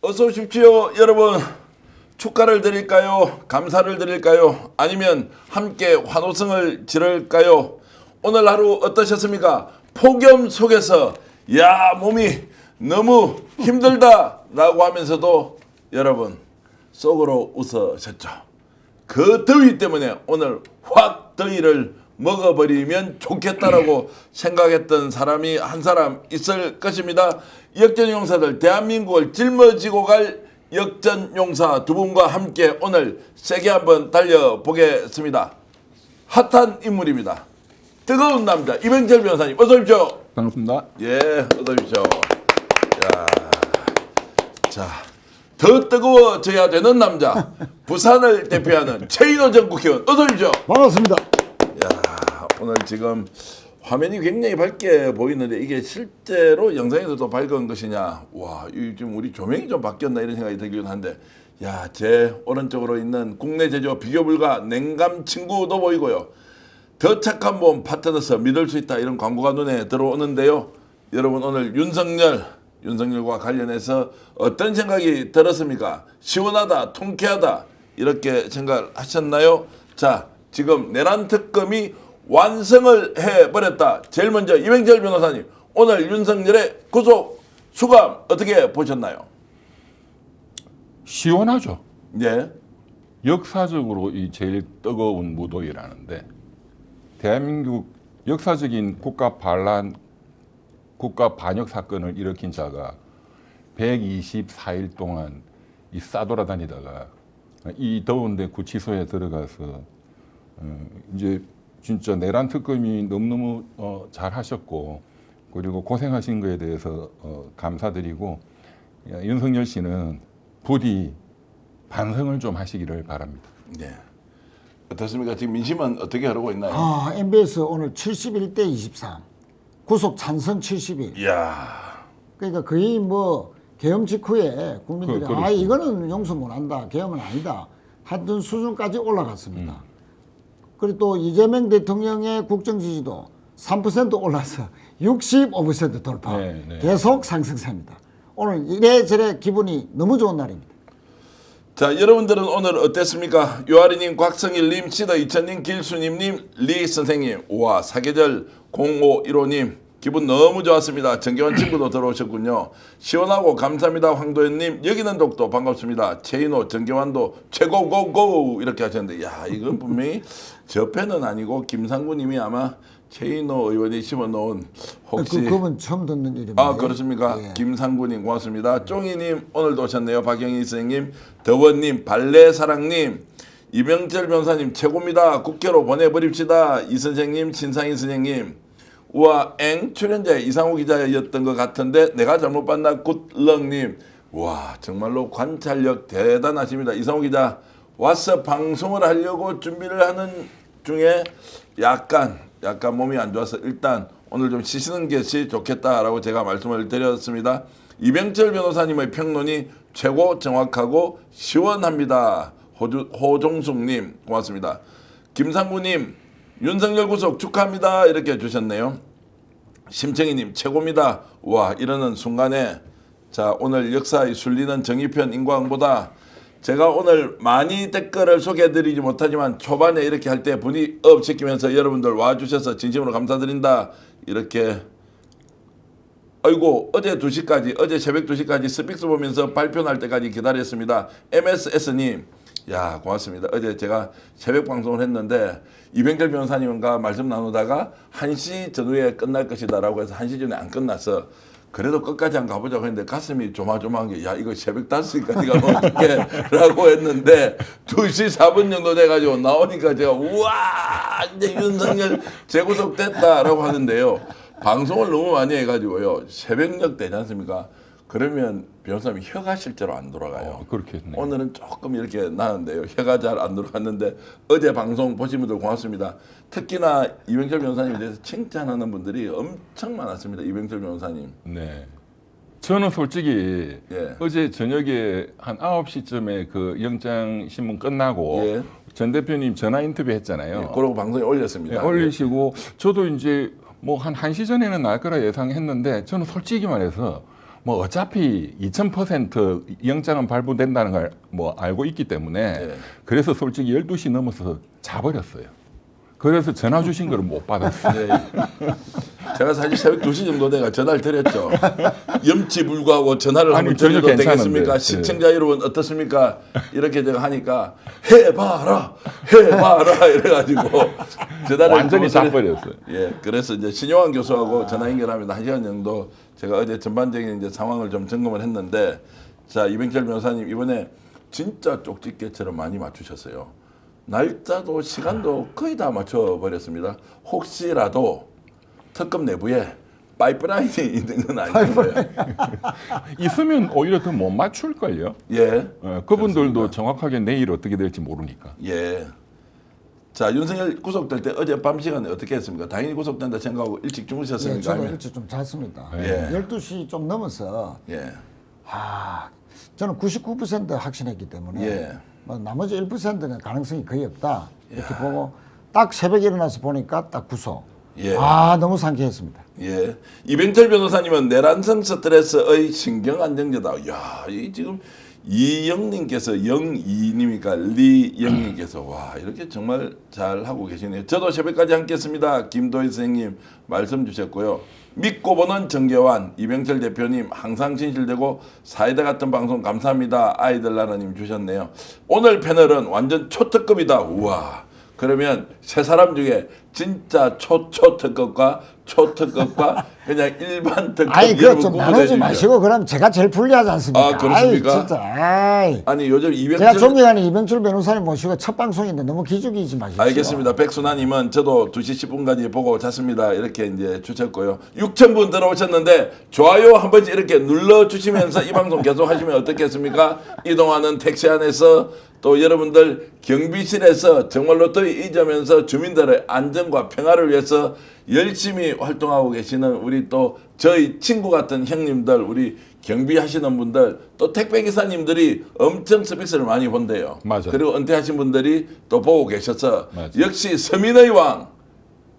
어서 오십시오, 여러분. 축하를 드릴까요? 감사를 드릴까요? 아니면 함께 환호성을 지를까요? 오늘 하루 어떠셨습니까? 폭염 속에서 몸이 너무 힘들다라고 하면서도 여러분 속으로 웃으셨죠. 그 더위 때문에 오늘 확 더위를 먹어버리면 좋겠다라고 생각했던 사람이 한 사람 있을 것입니다. 역전용사들, 대한민국을 짊어지고 갈 역전용사 두 분과 함께 오늘 세게 한번 달려보겠습니다. 핫한 인물입니다. 뜨거운 남자 이병철 변호사님, 어서 오십시오. 반갑습니다. 예, 어서 오십시오. 자, 더 뜨거워져야 되는 남자, 부산을 대표하는 최인호 전 국회의원, 어서 오십시오. 반갑습니다. 오늘 지금 화면이 굉장히 밝게 보이는데 이게 실제로 영상에서도 밝은 것이냐? 와, 지금 우리 조명이 좀 바뀌었나 이런 생각이 들긴 한데, 제 오른쪽으로 있는 국내 제조 비교 불가 냉감 친구도 보이고요. 더 착한 몸 파트너서 믿을 수 있다 이런 광고가 눈에 들어오는데요. 여러분 오늘 윤석열과 관련해서 어떤 생각이 들었습니까? 시원하다, 통쾌하다 이렇게 생각하셨나요? 자, 지금 내란 특검이 완성을 해버렸다. 제일 먼저 이병철 변호사님, 오늘 윤석열의 구속 수감 어떻게 보셨나요? 시원하죠. 예. 역사적으로 이 제일 뜨거운 무더위라는데 대한민국 역사적인 국가 반란, 국가 반역 사건을 일으킨 자가 124일 동안 이 싸돌아다니다가 이 더운데 구치소에 들어가서 이제 진짜 내란 특검이 너무너무 잘 하셨고 그리고 고생하신 거에 대해서 감사드리고 윤석열 씨는 부디 반성을 좀 하시기를 바랍니다. 네. 어떻습니까? 지금 민심은 어떻게 흐르고 있나요? MBS 오늘 71대 23 구속 찬성 71. 이야. 그러니까 거의 뭐 계엄 직후에 국민들이 그렇죠. 이거는 용서 못한다, 계엄은 아니다 하던 수준까지 올라갔습니다. 그리고 또 이재명 대통령의 국정 지지도 3% 올라서 65% 돌파. 네. 계속 상승세입니다. 오늘 이래저래 기분이 너무 좋은 날입니다. 자, 여러분들은 오늘 어땠습니까? 요아리님, 곽성일님, 시더 이천님, 길수님님, 리 선생님, 우와, 사계절 0515님, 기분 너무 좋았습니다. 정겨운 친구도 들어오셨군요. 시원하고 감사합니다. 황도현님, 여기는 독도 반갑습니다. 최인호, 정겨환도 최고 고고 이렇게 하셨는데, 이건 분명히 저 팬은 아니고 김상구님이 아마 최인호 의원이 심어놓은 혹시 그분 처음 듣는 이름이에요. 그렇습니까? 예. 김상구님 고맙습니다. 쫑이님 오늘도 오셨네요. 박영희 선생님, 더원님, 발레사랑님, 이병철 변호사님 최고입니다. 국회로 보내버립시다. 이 선생님, 신상희 선생님, 우와 출연자 이상우 기자였던 것 같은데 내가 잘못 봤나? 굿럭님, 와 정말로 관찰력 대단하십니다. 이상우 기자 와서 방송을 하려고 준비를 하는 중에 약간 몸이 안 좋아서 일단 오늘 좀 쉬시는 것이 좋겠다라고 제가 말씀을 드렸습니다. 이병철 변호사님의 평론이 최고 정확하고 시원합니다. 호종숙님 고맙습니다. 김상구님, 윤석열 구속 축하합니다 이렇게 해주셨네요. 심청희님 최고입니다. 와, 이러는 순간에 자, 오늘 역사의 순리는 정의편 인광보다 제가 오늘 많이 댓글을 소개해드리지 못하지만 초반에 이렇게 할 때 분위업 시키면서 여러분들 와주셔서 진심으로 감사드린다 이렇게 아이고 어제 새벽 2시까지 스픽스 보면서 발표 날 때까지 기다렸습니다. MSS님, 고맙습니다. 어제 제가 새벽 방송을 했는데 이병철 변호사님과 말씀 나누다가 1시 전후에 끝날 것이다 라고 해서 1시 전에 안 끝났어. 그래도 끝까지 한 가보자고 했는데 가슴이 조마조마한 게 이거 새벽 5시까지 가면 어떡해 라고 했는데 2시 4분 정도 돼가지고 나오니까 제가 우와 이제 윤석열 재구속됐다 라고 하는데요. 방송을 너무 많이 해가지고요. 새벽녘 되지 않습니까? 그러면 변호사님이 혀가 실제로 안 돌아가요. 그렇겠네요. 오늘은 조금 이렇게 나는데요. 혀가 잘 안 돌아갔는데 어제 방송 보신 분들 고맙습니다. 특히나 이병철 변호사님에 대해서 칭찬하는 분들이 엄청 많았습니다. 이병철 변호사님. 네. 저는 솔직히 어제 저녁에 한 9시쯤에 그 영장 신문 끝나고 전 대표님 전화 인터뷰 했잖아요. 그러고 방송에 올렸습니다. 올리시고 저도 이제 뭐 한 1시 전에는 날 거라 예상했는데 저는 솔직히 말해서 뭐 어차피 2000% 영장은 발부된다는 걸 뭐 알고 있기 때문에 네. 그래서 솔직히 12시 넘어서 자버렸어요. 그래서 전화 주신 걸 못 받았어요. 네. 제가 사실 새벽 2시 정도 돼가 전화를 드렸죠. 염치불구하고 전화를 아니, 한번 전혀 드려도 괜찮은데. 되겠습니까? 예. 시청자 여러분 어떻습니까? 이렇게 제가 하니까 해봐라 이래가지고 전화를 완전히 또 자버렸어요. 예, 그래서 이제 신용환 교수하고 전화 연결하면 1시간 정도 제가 어제 전반적인 이제 상황을 좀 점검을 했는데, 자, 이병철 변호사님 이번에 진짜 쪽집게처럼 많이 맞추셨어요. 날짜도 시간도 거의 다 맞춰버렸습니다. 혹시라도 특검 내부에 파이프라인이 있는 건 아니고요. 있으면 오히려 더 못 맞출걸요. 예, 그분들도 그렇습니다. 정확하게 내일 어떻게 될지 모르니까. 예. 자, 윤석열 구속될 때 어제 밤 시간에 어떻게 했습니까? 당연히 구속된다 생각하고 일찍 예, 주무셨습니까? 저도 아니면- 일찍 좀 잤습니다. 예. 12시 좀 넘어서 예, 저는 99% 확신했기 때문에 예. 뭐 나머지 1%는 가능성이 거의 없다 이렇게 보고 딱 새벽에 일어나서 보니까 딱 구속. 예. 너무 상쾌했습니다. 예. 이병철 변호사님은 내란성 스트레스의 신경 안정제다. 야, 이 지금 이영님께서 영이님이니까 리영님께서 와 이렇게 정말 잘 하고 계시네요. 저도 새벽까지 함께했습니다. 김도희 선생님 말씀 주셨고요. 믿고 보는 정계환 이병철 대표님 항상 진실되고 사이다 같은 방송 감사합니다. 아이들 나라님 주셨네요. 오늘 패널은 완전 초특급이다. 우와. 그러면 세 사람 중에 진짜 초특급과 초특급과 그냥 일반 특급 아니 그거 이름을 좀 구분해 나누지 주십시오. 마시고 그럼 제가 제일 불리하지 않습니까? 아, 그렇습니까? 아이, 진짜. 아이. 아니 요즘 제가 이병철 존경하는 이병철 변호사님 모시고 첫 방송인데 너무 기죽이지 마십시오. 알겠습니다. 백순아님은 저도 2시 10분까지 보고 잤습니다. 이렇게 이제 주셨고요. 6,000분 들어오셨는데 좋아요 한 번씩 이렇게 눌러주시면서 이 방송 계속 하시면 어떻겠습니까? 이동하는 택시 안에서 또 여러분들 경비실에서 정말로 또 잊으면서 주민들의 안전과 평화를 위해서 열심히 활동하고 계시는 우리 또 저희 친구 같은 형님들, 우리 경비하시는 분들, 또 택배기사님들이 엄청 서비스를 많이 본대요. 맞아요. 그리고 은퇴하신 분들이 또 보고 계셔서 맞아요. 역시 서민의 왕,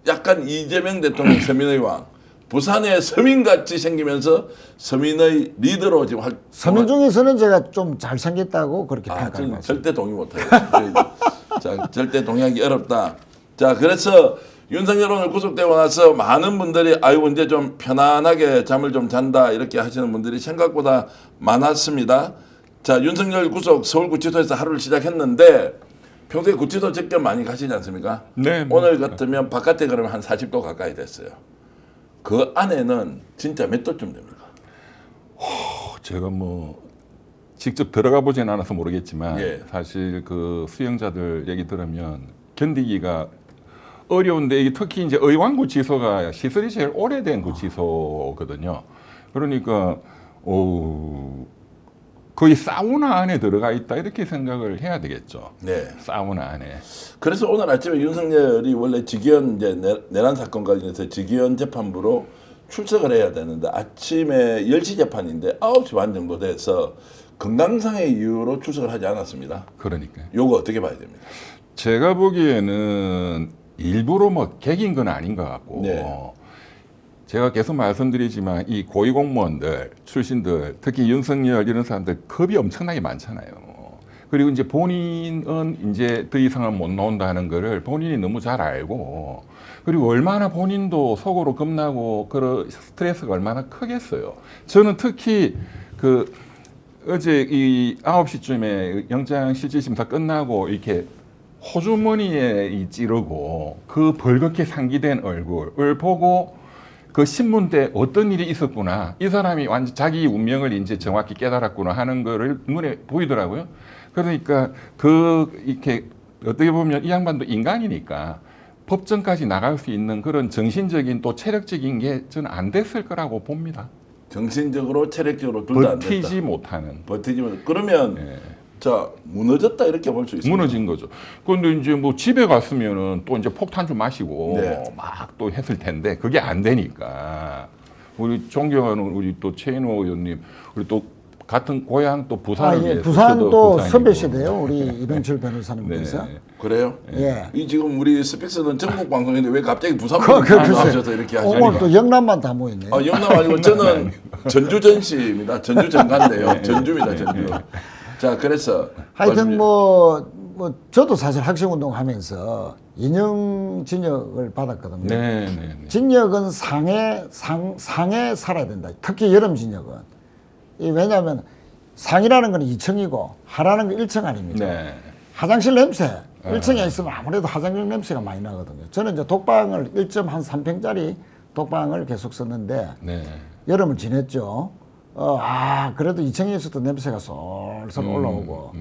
약간 이재명 대통령 서민의 왕, 부산의 서민같이 생기면서 서민의 리더로 지금 서민 중에서는 제가 좀 잘생겼다고 그렇게 평가를 저는 받습니다. 절대 동의 못해요. 자, 절대 동의하기 어렵다. 자, 그래서 윤석열 오늘 구속되고 나서 많은 분들이 아이고 이제 좀 편안하게 잠을 좀 잔다 이렇게 하시는 분들이 생각보다 많았습니다. 자, 윤석열 구속 서울구치소에서 하루를 시작했는데 평소에 구치소 직접 많이 가시지 않습니까? 네, 오늘 같으면 바깥에 그러면 한 40도 가까이 됐어요. 그 안에는 진짜 몇 도쯤 됩니까? 제가 뭐 직접 들어가 보진 않아서 모르겠지만 예. 사실 그 수용자들 얘기 들으면 견디기가 어려운데 이게 특히 이제 의왕구치소가 시설이 제일 오래된 구치소거든요. 그러니까 거의 사우나 안에 들어가 있다 이렇게 생각을 해야 되겠죠. 네. 사우나 안에. 그래서 오늘 아침에 윤석열이 원래 직위원 이제 내란 사건 관련해서 직위원 재판부로 출석을 해야 되는데 아침에 10시 재판인데 9시 반 정도 돼서 건강상의 이유로 출석을 하지 않았습니다. 그러니까 요거 어떻게 봐야 됩니까? 제가 보기에는 일부러 뭐 객인 건 아닌 것 같고 네. 제가 계속 말씀드리지만 이 고위공무원들 출신들 특히 윤석열 이런 사람들 겁이 엄청나게 많잖아요. 그리고 이제 본인은 이제 더 이상은 못 나온다는 거를 본인이 너무 잘 알고 그리고 얼마나 본인도 속으로 겁나고 그런 스트레스가 얼마나 크겠어요. 저는 특히 그 어제 이 9시쯤에 영장 실질심사 끝나고 이렇게 호주머니에 이 찌르고 그 벌겋게 상기된 얼굴을 보고 그 신문 때 어떤 일이 있었구나. 이 사람이 완전 자기 운명을 이제 정확히 깨달았구나 하는 거를 눈에 보이더라고요. 그러니까 이렇게 어떻게 보면 이 양반도 인간이니까 법정까지 나갈 수 있는 그런 정신적인 또 체력적인 게 저는 안 됐을 거라고 봅니다. 정신적으로 체력적으로 둘 다 안 됐다. 버티지 못하는. 버티지 못. 그러면 예. 자 무너졌다 이렇게 볼 수 있습니다. 무너진 거죠. 그런데 이제 뭐 집에 갔으면은 또 이제 폭탄 좀 마시고 네. 막 또 했을 텐데 그게 안 되니까 우리 존경하는 우리 또 최인호 의원님 우리 또 같은 고향 또 아, 부산을 예. 위해서 부산 저도 또 부산이고. 선배 시대요. 우리 이병철 변호사님께서. 네. 그래요? 예. 이 지금 우리 스픽스는 전국 방송인데 왜 갑자기 부산 글쎄. 하셔서 이렇게 하시니까? 오늘 또 영남만 다 모였네. 아, 영남 아니고 저는 전주 전시입니다. 전주 전가인데요. 전주입니다, 전주. 자, 그래서 하여튼 뭐 저도 사실 학생운동 하면서 인형 진역을 받았거든요. 네, 네, 네. 진역은 상에 살아야 된다. 특히 여름 진역은. 왜냐하면 상이라는 건 2층이고 하라는 건 1층 아닙니까? 네. 화장실 냄새 1층에 있으면 아무래도 화장실 냄새가 많이 나거든요. 저는 이제 독방을 1.3평짜리 독방을 계속 썼는데 네. 여름을 지냈죠. 그래도 2층에 있어도 냄새가 솔솔 올라오고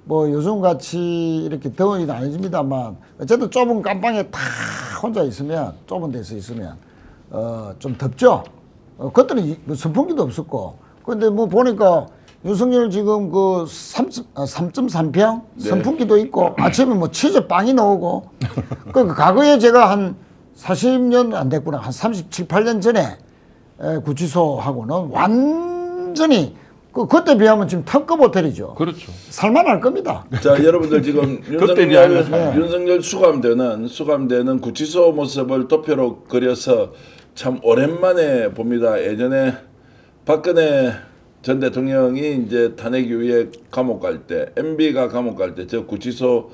뭐 요즘 같이 이렇게 더운 일은 아니집니다만 어쨌든 좁은 깜방에 다 혼자 있으면 좁은 데서 있으면 좀 덥죠. 그때는 뭐 선풍기도 없었고 근데 뭐 보니까 윤석열 지금 그 3.3평 네. 선풍기도 있고 아침에 뭐 치즈빵이 나오고 그 과거에 제가 한 40년 안 됐구나 한 37, 8년 전에 구치소하고는 완전히 그때 비하면 지금 특급 호텔이죠. 그렇죠. 살만할 겁니다. 자, 여러분들 지금 그때 비하면 윤석열 수감되는 구치소 모습을 도표로 그려서 참 오랜만에 봅니다. 예전에 박근혜 전 대통령이 이제 탄핵 이후에 감옥 갈 때, MB가 감옥 갈 때 저 구치소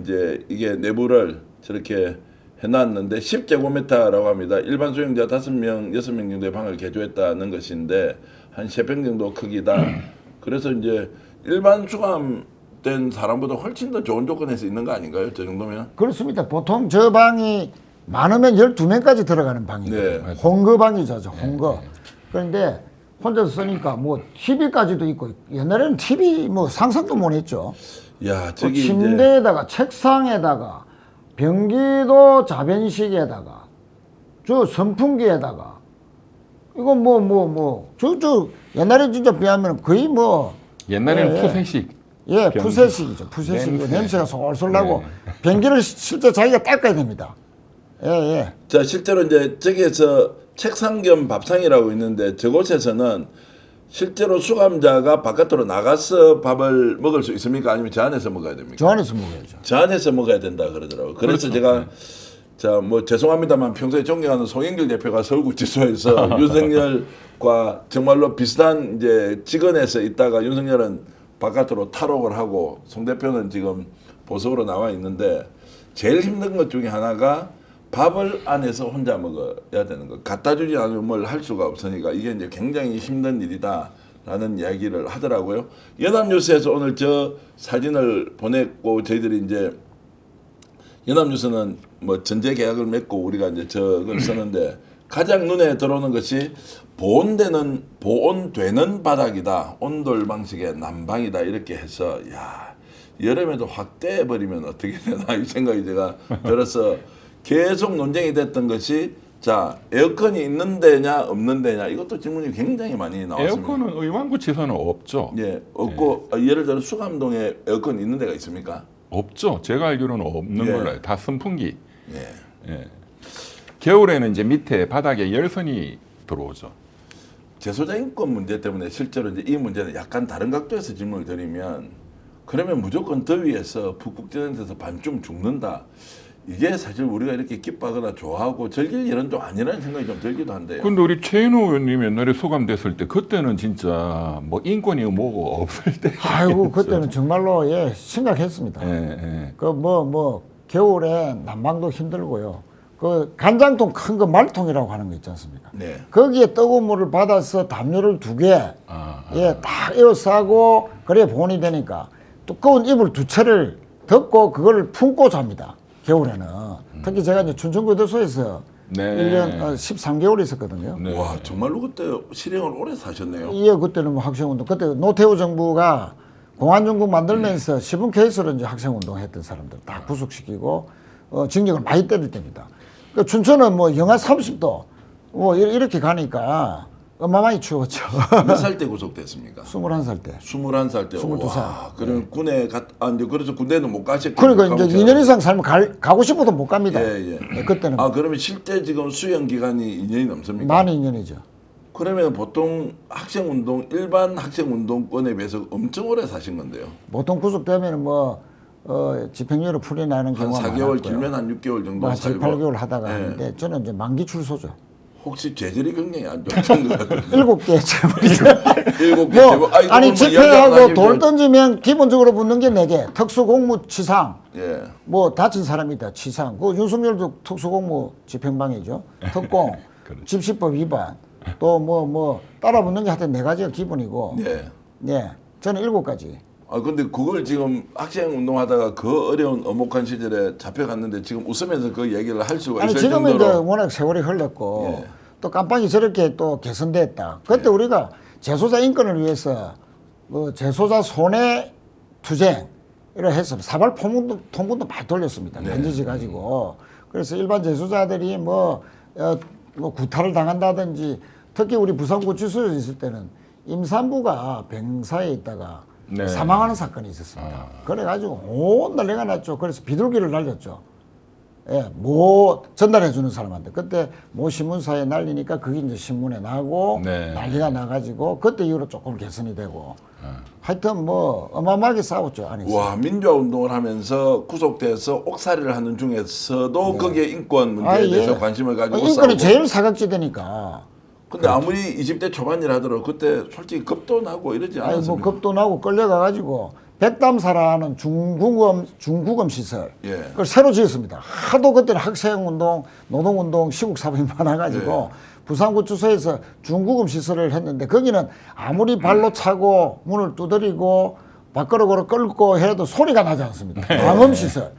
이제 이게 내부를 저렇게 해놨는데 10제곱미터라고 합니다. 일반 수용자 5명, 6명 정도의 방을 개조했다는 것인데 한 3평 정도 크기다. 그래서 이제 일반 수감된 사람보다 훨씬 더 좋은 조건에서 있는 거 아닌가요? 저 정도면? 그렇습니다. 보통 저 방이 많으면 12명까지 들어가는 방이에요. 네. 홍거방이죠. 홍거. 그런데 혼자서 쓰니까 뭐 TV까지도 있고 옛날에는 TV 뭐 상상도 못 했죠. 야, 또 저기 이제 침대에다가 책상에다가 변기도 자변식에다가 저 선풍기에다가 이거 저 옛날에 진짜 비하면 거의 뭐 옛날에는 예, 푸세식. 예, 변기. 푸세식이죠. 푸세식 냄새. 냄새가 솔솔 나고 네. 변기를 실제 자기가 닦아야 됩니다. 예, 예. 자, 실제로 이제 저기에서 책상 겸 밥상이라고 있는데 저곳에서는 실제로 수감자가 바깥으로 나가서 밥을 먹을 수 있습니까? 아니면 저 안에서 먹어야 됩니까? 저 안에서 먹어야죠. 저 안에서 먹어야 된다 그러더라고요. 그래서 그렇죠. 제가 자, 뭐 죄송합니다만 평소에 존경하는 송영길 대표가 서울구치소에서 윤석열과 정말로 비슷한 이제 직원에서 있다가 윤석열은 바깥으로 탈옥을 하고 송 대표는 지금 보석으로 나와 있는데 제일 힘든 것 중에 하나가 밥을 안에서 혼자 먹어야 되는 거. 갖다 주지 않으면 뭘 할 수가 없으니까 이게 이제 굉장히 힘든 일이다라는 이야기를 하더라고요. 연합뉴스에서 오늘 저 사진을 보냈고 저희들이 이제 연합뉴스는 뭐 전제 계약을 맺고 우리가 이제 저걸 쓰는데 가장 눈에 들어오는 것이 보온되는 바닥이다. 온돌 방식의 난방이다. 이렇게 해서 야, 여름에도 확대해 버리면 어떻게 되나 이 생각이 제가 들어서 계속 논쟁이 됐던 것이 자, 에어컨이 있는 데냐 없는 데냐 이것도 질문이 굉장히 많이 나왔습니다. 에어컨은 의왕구치소는 없죠. 예, 없고 예를 들어 수감동에 에어컨 있는 데가 있습니까? 없죠. 제가 알기로는 없는 예. 걸로 알아요. 다 선풍기. 예. 예. 겨울에는 이제 밑에 바닥에 열선이 들어오죠. 재소자인권 문제 때문에 실제로 이제 이 문제는 약간 다른 각도에서 질문을 드리면 그러면 무조건 더위에서 북극 찌는 데서 반쯤 죽는다. 이게 사실 우리가 이렇게 기뻐하거나 좋아하고 즐길 일은 좀 아니라는 생각이 좀 들기도 한데요. 근데 우리 최인호 의원님 옛날에 소감됐을 때 그때는 진짜 뭐 인권이 뭐고 없을 때. 아이고 그때는 정말로 예 심각했습니다. 예, 예. 그 뭐 겨울에 난방도 힘들고요. 그 간장통 큰 거 말통이라고 하는 거 있지 않습니까? 네. 거기에 뜨거운 물을 받아서 담요를 2개 딱 에워싸고 그래 보온이 되니까 두꺼운 이불 2채를 덮고 그걸 품고 잡니다. 겨울에는 특히 제가 이제 춘천교도소에서 네. 1년 13개월 있었거든요. 네. 와, 정말로 그때 실행을 오래 사셨네요. 예, 그때는 뭐 학생운동 그때 노태우 정부가 공안정국 만들면서 시분 케이스로 이제 학생운동 했던 사람들 다 구속시키고 징역을 많이 때릴 때입니다. 그 춘천은 뭐 영하 30도 뭐 이렇게 가니까 어마어마히 추웠죠. 몇 살 때 구속됐습니까? 21살 때. 21살 때. 22살. 와, 그럼 군에 이제 그래서 군대는 못 가셨겠죠. 그러니까 이제 2년 이상 살면 가고 싶어도 못 갑니다. 예, 예. 그때는 그러면 실제 지금 수용 기간이 2년이 넘습니까? 만 2년이죠. 그러면 보통 학생운동 일반 학생운동권에 비해서 엄청 오래 사신 건데요. 보통 구속되면 뭐 집행유예로 풀려나는 한 경우가 4개월 많았고요. 길면 한 6개월 정도 뭐 살고. 8개월 하다가 예. 하는데 저는 이제 만기 출소죠. 혹시 죄질이 굉장히 안 좋던 것 같아요. 7개 제목이죠. 7개 뭐, 제목. 아니, 아니 그건 뭐 집회하고 이야기하고 돌 던지면 기본적으로 붙는 게 4개. 특수공무 치상. 예. 뭐 다친 사람이다 치상. 그 윤석열도 특수공무 집행방해죠. 특공, 그렇죠. 집시법 위반. 또 뭐 따라 붙는 게 하여튼 4가지가 기본이고. 예. 예. 저는 7가지. 아 근데 그걸 지금 학생 운동하다가 그 어려운 엄혹한 시절에 잡혀갔는데 지금 웃으면서 그 얘기를 할 수가 아니 있을 지금은 이제 정도로 워낙 세월이 흘렀고 예. 또 깜빵이 저렇게 또 개선됐다. 그때 우리가 재소자 인권을 위해서 그 재소자 손해 투쟁 이런 해서 사발 통분도 많이 돌렸습니다. 네. 면제지 가지고. 그래서 일반 재소자들이 뭐 구타를 당한다든지 특히 우리 부산구치소에 있을 때는 임산부가 병사에 있다가 네. 사망하는 사건이 있었습니다. 그래가지고 온 난리가 났죠. 그래서 비둘기를 날렸죠. 예, 뭐 전달해 주는 사람한테. 그때 모 신문사에 날리니까 그게 이제 신문에 나고 네. 난리가 나가지고 그때 이후로 조금 개선이 되고 하여튼 뭐 어마어마하게 싸웠죠. 안에서. 와 민주화 운동을 하면서 구속돼서 옥살이를 하는 중에서도 거기에 인권 문제에 대해서 관심을 가지고 인권이 싸우고. 제일 사각지대니까. 근데 아무리 20대 초반이라 하더라도 그때 솔직히 겁도 나고 이러지 아니 뭐 않았습니까? 겁도 나고 끌려가가지고 백담사라는 중구금 시설 예. 그걸 새로 지었습니다. 하도 그때는 학생운동, 노동운동, 시국사범이 많아가지고 부산구치소에서 중구금 시설을 했는데 거기는 아무리 발로 차고 문을 두드리고 밖으로 끌고 해도 소리가 나지 않습니다. 방음 시설.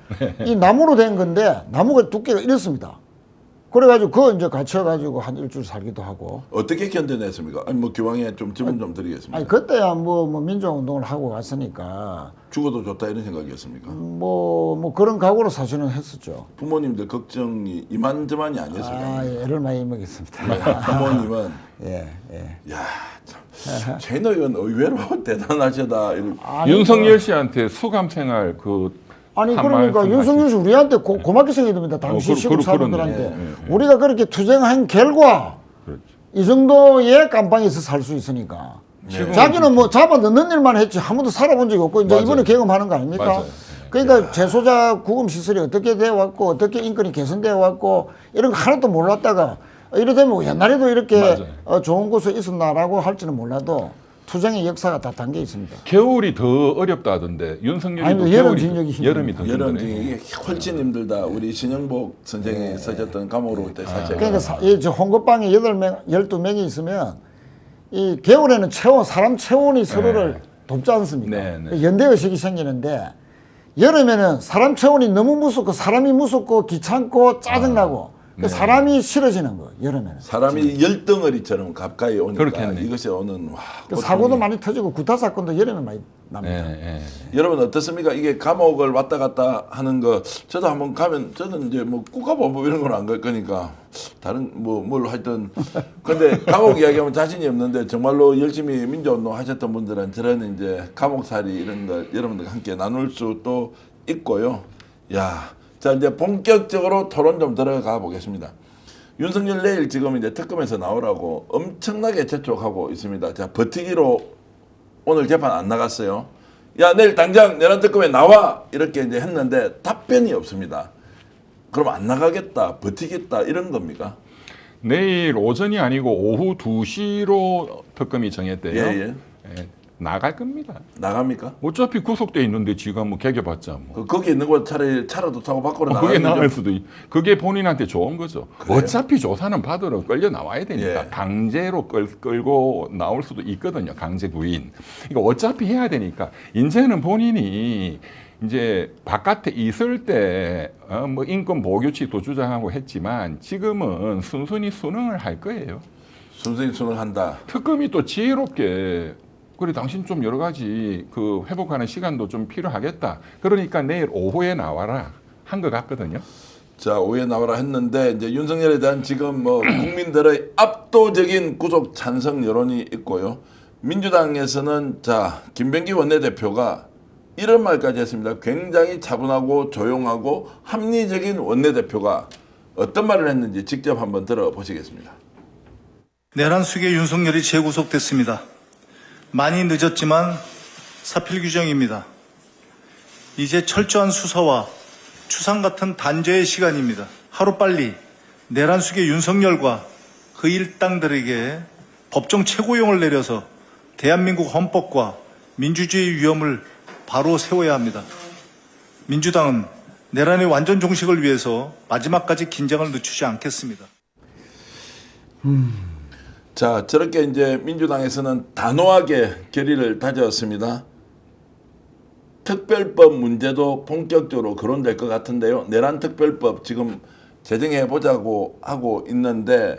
이 나무로 된 건데 나무가 두께가 이렇습니다. 그래가지고 그거 이제 갇혀가지고 한 일주일 살기도 하고. 어떻게 견뎌냈습니까? 아니 뭐 기왕에 좀 질문 좀 드리겠습니다. 아니 그때야 뭐 민주화 운동을 하고 왔으니까 죽어도 좋다 이런 생각이었습니까? 뭐 그런 각오로 사실은 했었죠. 부모님들 걱정이 이만저만이 아니었을까요? 아, 예, 애를 많이 먹였습니다. 부모님은 예, 예. 야, 참, 최인호 의원 의외로 대단하시다. 아니, 윤석열 씨한테 수감 생활 아니 한 그러니까 말씀 윤석열 씨 우리한테 고맙게 생각이 듭니다. 당시 시국 사람들한테 그러네. 우리가 그렇게 투쟁한 결과 그렇죠. 이 정도의 깜빵에서 살 수 있으니까. 자기는 뭐 잡아 넣는 일만 했지 한 번도 살아본 적이 없고 이제 맞아요. 이번에 개검하는 거 아닙니까? 맞아요. 그러니까 재소자 구금 시설이 어떻게 되어 왔고 어떻게 인권이 개선되어 왔고 이런 거 하나도 몰랐다가 이러되면 옛날에도 이렇게 좋은 곳에 있었나라고 할지는 몰라도 투쟁의 역사가 다 담겨 있습니다. 겨울이 더 어렵다던데 윤석열이도 아니, 여름 겨울이 징역이 힘들어요. 여름이 더 여름 힘드네. 중에 훨씬 힘들다. 우리 신영복 선생이 쓰셨던 감옥으로 올 때 사실. 그러니까 이 홍거방에 8명, 12명이 있으면 이 겨울에는 사람 체온이 서로를 돕지 않습니까? 네, 네. 연대의식이 생기는데 여름에는 사람 체온이 너무 무섭고 사람이 무섭고 귀찮고 짜증나고 그 사람이 싫어지는 거 여름에는. 사람이 열덩어리처럼 가까이 오니까 그렇겠네. 이것이 오는 와. 그 고통이. 사고도 많이 터지고 구타 사건도 여름에 많이 납니다. 예, 예. 여러분 어떻습니까? 이게 감옥을 왔다 갔다 하는 거 저도 한번 가면 저는 이제 뭐 국가보안법 이런 건 안 갈 거니까 다른 뭘 하여튼 근데 감옥 이야기하면 자신이 없는데 정말로 열심히 민주운동 하셨던 분들은 저런 이제 감옥살이 이런 걸 여러분들과 함께 나눌 수도 있고요. 야, 자 이제 본격적으로 토론 좀 들어가 보겠습니다. 윤석열 내일 지금 이제 특검에서 나오라고 엄청나게 재촉하고 있습니다. 자 버티기로 오늘 재판 안 나갔어요. 야 내일 당장 내란 특검에 나와 이렇게 이제 했는데 답변이 없습니다. 그럼 안 나가겠다, 버티겠다 이런 겁니까? 내일 오전이 아니고 오후 2시로 특검이 정했대요. 예. 예, 나갈 겁니다. 나갑니까? 어차피 구속돼 있는데 지가 뭐 개겨봤자 뭐. 거기 있는 거 차라리 차라도 타고 밖으로 그게 나가는 나을 수도 그게 본인한테 좋은 거죠. 그래요? 어차피 조사는 받으러 끌려 나와야 되니까 예. 강제로 끌고 나올 수도 있거든요. 강제 구인. 그러니까 어차피 해야 되니까 이제는 본인이 이제 바깥에 있을 때 뭐 인권 보호 규칙도 주장하고 했지만 지금은 순순히 수능을 할 거예요. 순수히 수능한다. 특검이 또 지혜롭게 그래 당신 좀 여러 가지 그 회복하는 시간도 좀 필요하겠다. 그러니까 내일 오후에 나와라 한 것 같거든요. 자 오후에 나와라 했는데 이제 윤석열에 대한 지금 뭐 국민들의 압도적인 구속 찬성 여론이 있고요. 민주당에서는 자 김병기 원내대표가 이런 말까지 했습니다. 굉장히 차분하고 조용하고 합리적인 원내대표가 어떤 말을 했는지 직접 한번 들어보시겠습니다. 내란 수계 윤석열이 재구속됐습니다. 많이 늦었지만 사필 규정입니다. 이제 철저한 수사와 추상 같은 단죄의 시간입니다. 하루빨리 내란 수계 윤석열과 그 일당들에게 법정 최고형을 내려서 대한민국 헌법과 민주주의 위험을 바로 세워야 합니다. 민주당은 내란의 완전 종식을 위해서 마지막까지 긴장을 늦추지 않겠습니다. 자, 저렇게 이제 민주당에서는 단호하게 결의를 다졌습니다. 특별법 문제도 본격적으로 거론될 것 같은데요. 내란 특별법 지금 제정해 보자고 하고 있는데,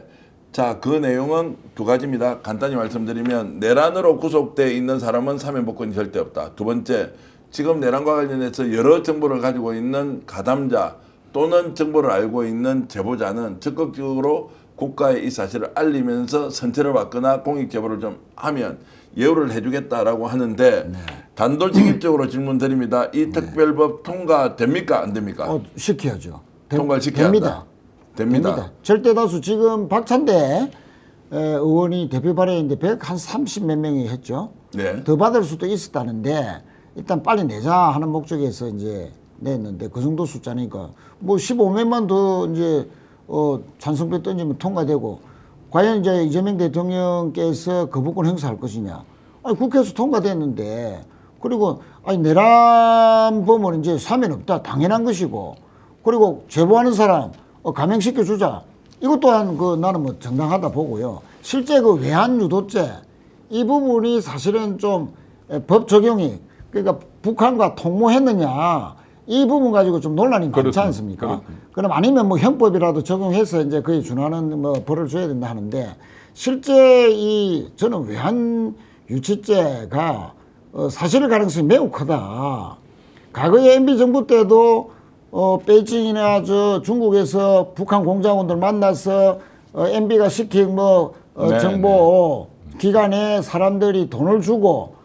자, 그 내용은 두 가지입니다. 간단히 말씀드리면 내란으로 구속돼 있는 사람은 사면복권이 절대 없다. 두 번째, 지금 내란과 관련해서 여러 정보를 가지고 있는 가담자 또는 정보를 알고 있는 제보자는 적극적으로 국가에 이 사실을 알리면서 선처를 받거나 공익 제보를 좀 하면 예우를 해주겠다라고 하는데, 단도직입적으로 질문 드립니다. 이 특별법 통과됩니까? 안 됩니까? 시켜야죠. 통과를 시켜야 됩니다. 됩니다. 절대 다수 지금 박찬대 의원이 대표 발의인데 130 몇 명이 했죠. 네. 더 받을 수도 있었다는데 일단 빨리 내자 하는 목적에서 이제 냈는데 그 정도 숫자니까 뭐 15명만 더 이제 찬성표 던지면 통과되고, 과연 이제 이재명 대통령께서 거부권 행사할 것이냐. 아니, 국회에서 통과됐는데, 그리고 아니 내란범은 이제 사면 없다 당연한 것이고, 그리고 제보하는 사람 감형시켜 주자, 이것 또한 나는 뭐 정당하다 보고요. 실제 그 외환 유도죄 이 부분이 사실은 좀 법 적용이, 그러니까 북한과 통모했느냐 이 부분 가지고 좀 논란이 많지 않습니까? 그렇습니다. 그럼 아니면 뭐 형법이라도 적용해서 이제 그에 준하는 뭐 벌을 줘야 된다 하는데, 실제 저는 외환 유치죄가 사실 가능성이 매우 크다. 과거에 MB 정부 때도 베이징이나 중국에서 북한 공작원들 만나서 MB가 시킨 정보 기관에 사람들이 돈을 주고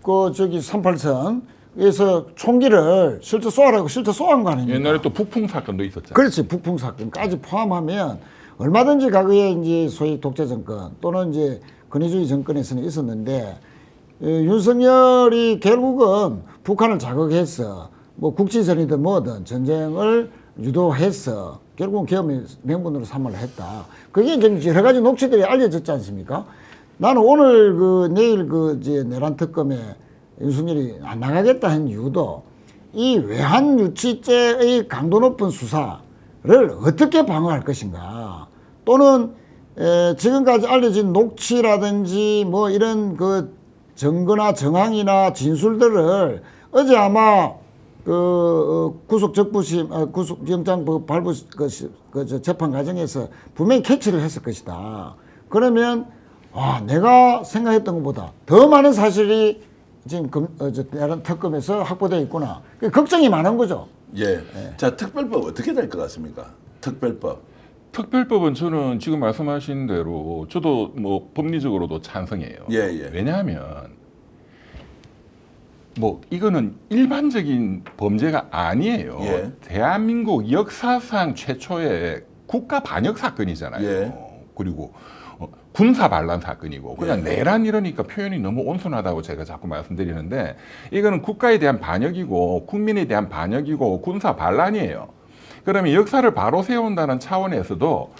38선에서 총기를 실제 쏘아라고 실제 쏘한 거 아닙니까? 옛날에 또 북풍 사건도 있었잖아요. 그렇지. 북풍 사건까지 포함하면 얼마든지 과거에 이제 소위 독재 정권 또는 이제 권위주의 정권에서는 있었는데, 윤석열이 결국은 북한을 자극해서 뭐 국지전이든 뭐든 전쟁을 유도해서 결국은 계엄의 명분으로 삼으려 했다. 그게 이제 여러 가지 녹취들이 알려졌지 않습니까? 나는 오늘 내일 이제 내란 특검에 윤석열이 안 나가겠다 한 이유도 이 외환 유치죄의 강도 높은 수사를 어떻게 방어할 것인가, 또는 지금까지 알려진 녹취라든지 뭐 이런 증거나 정황이나 진술들을 어제 아마 구속영장 발부 재판 과정에서 분명히 캐치를 했을 것이다. 그러면 내가 생각했던 것보다 더 많은 사실이 지금 내란 특검에서 확보되어 있구나. 걱정이 많은 거죠. 예. 자, 특별법 어떻게 될 것 같습니까? 특별법은 저는 지금 말씀하신 대로 저도 뭐 법리적으로도 찬성해요. 예. 왜냐하면 뭐 이거는 일반적인 범죄가 아니에요. 예. 대한민국 역사상 최초의 국가 반역 사건이잖아요. 예. 그리고 군사 반란 사건이고, 그냥 예. 내란 이러니까 표현이 너무 온순하다고 제가 자꾸 말씀드리는데, 이거는 국가에 대한 반역이고 국민에 대한 반역이고 군사 반란이에요. 그러면 역사를 바로 세운다는 차원에서도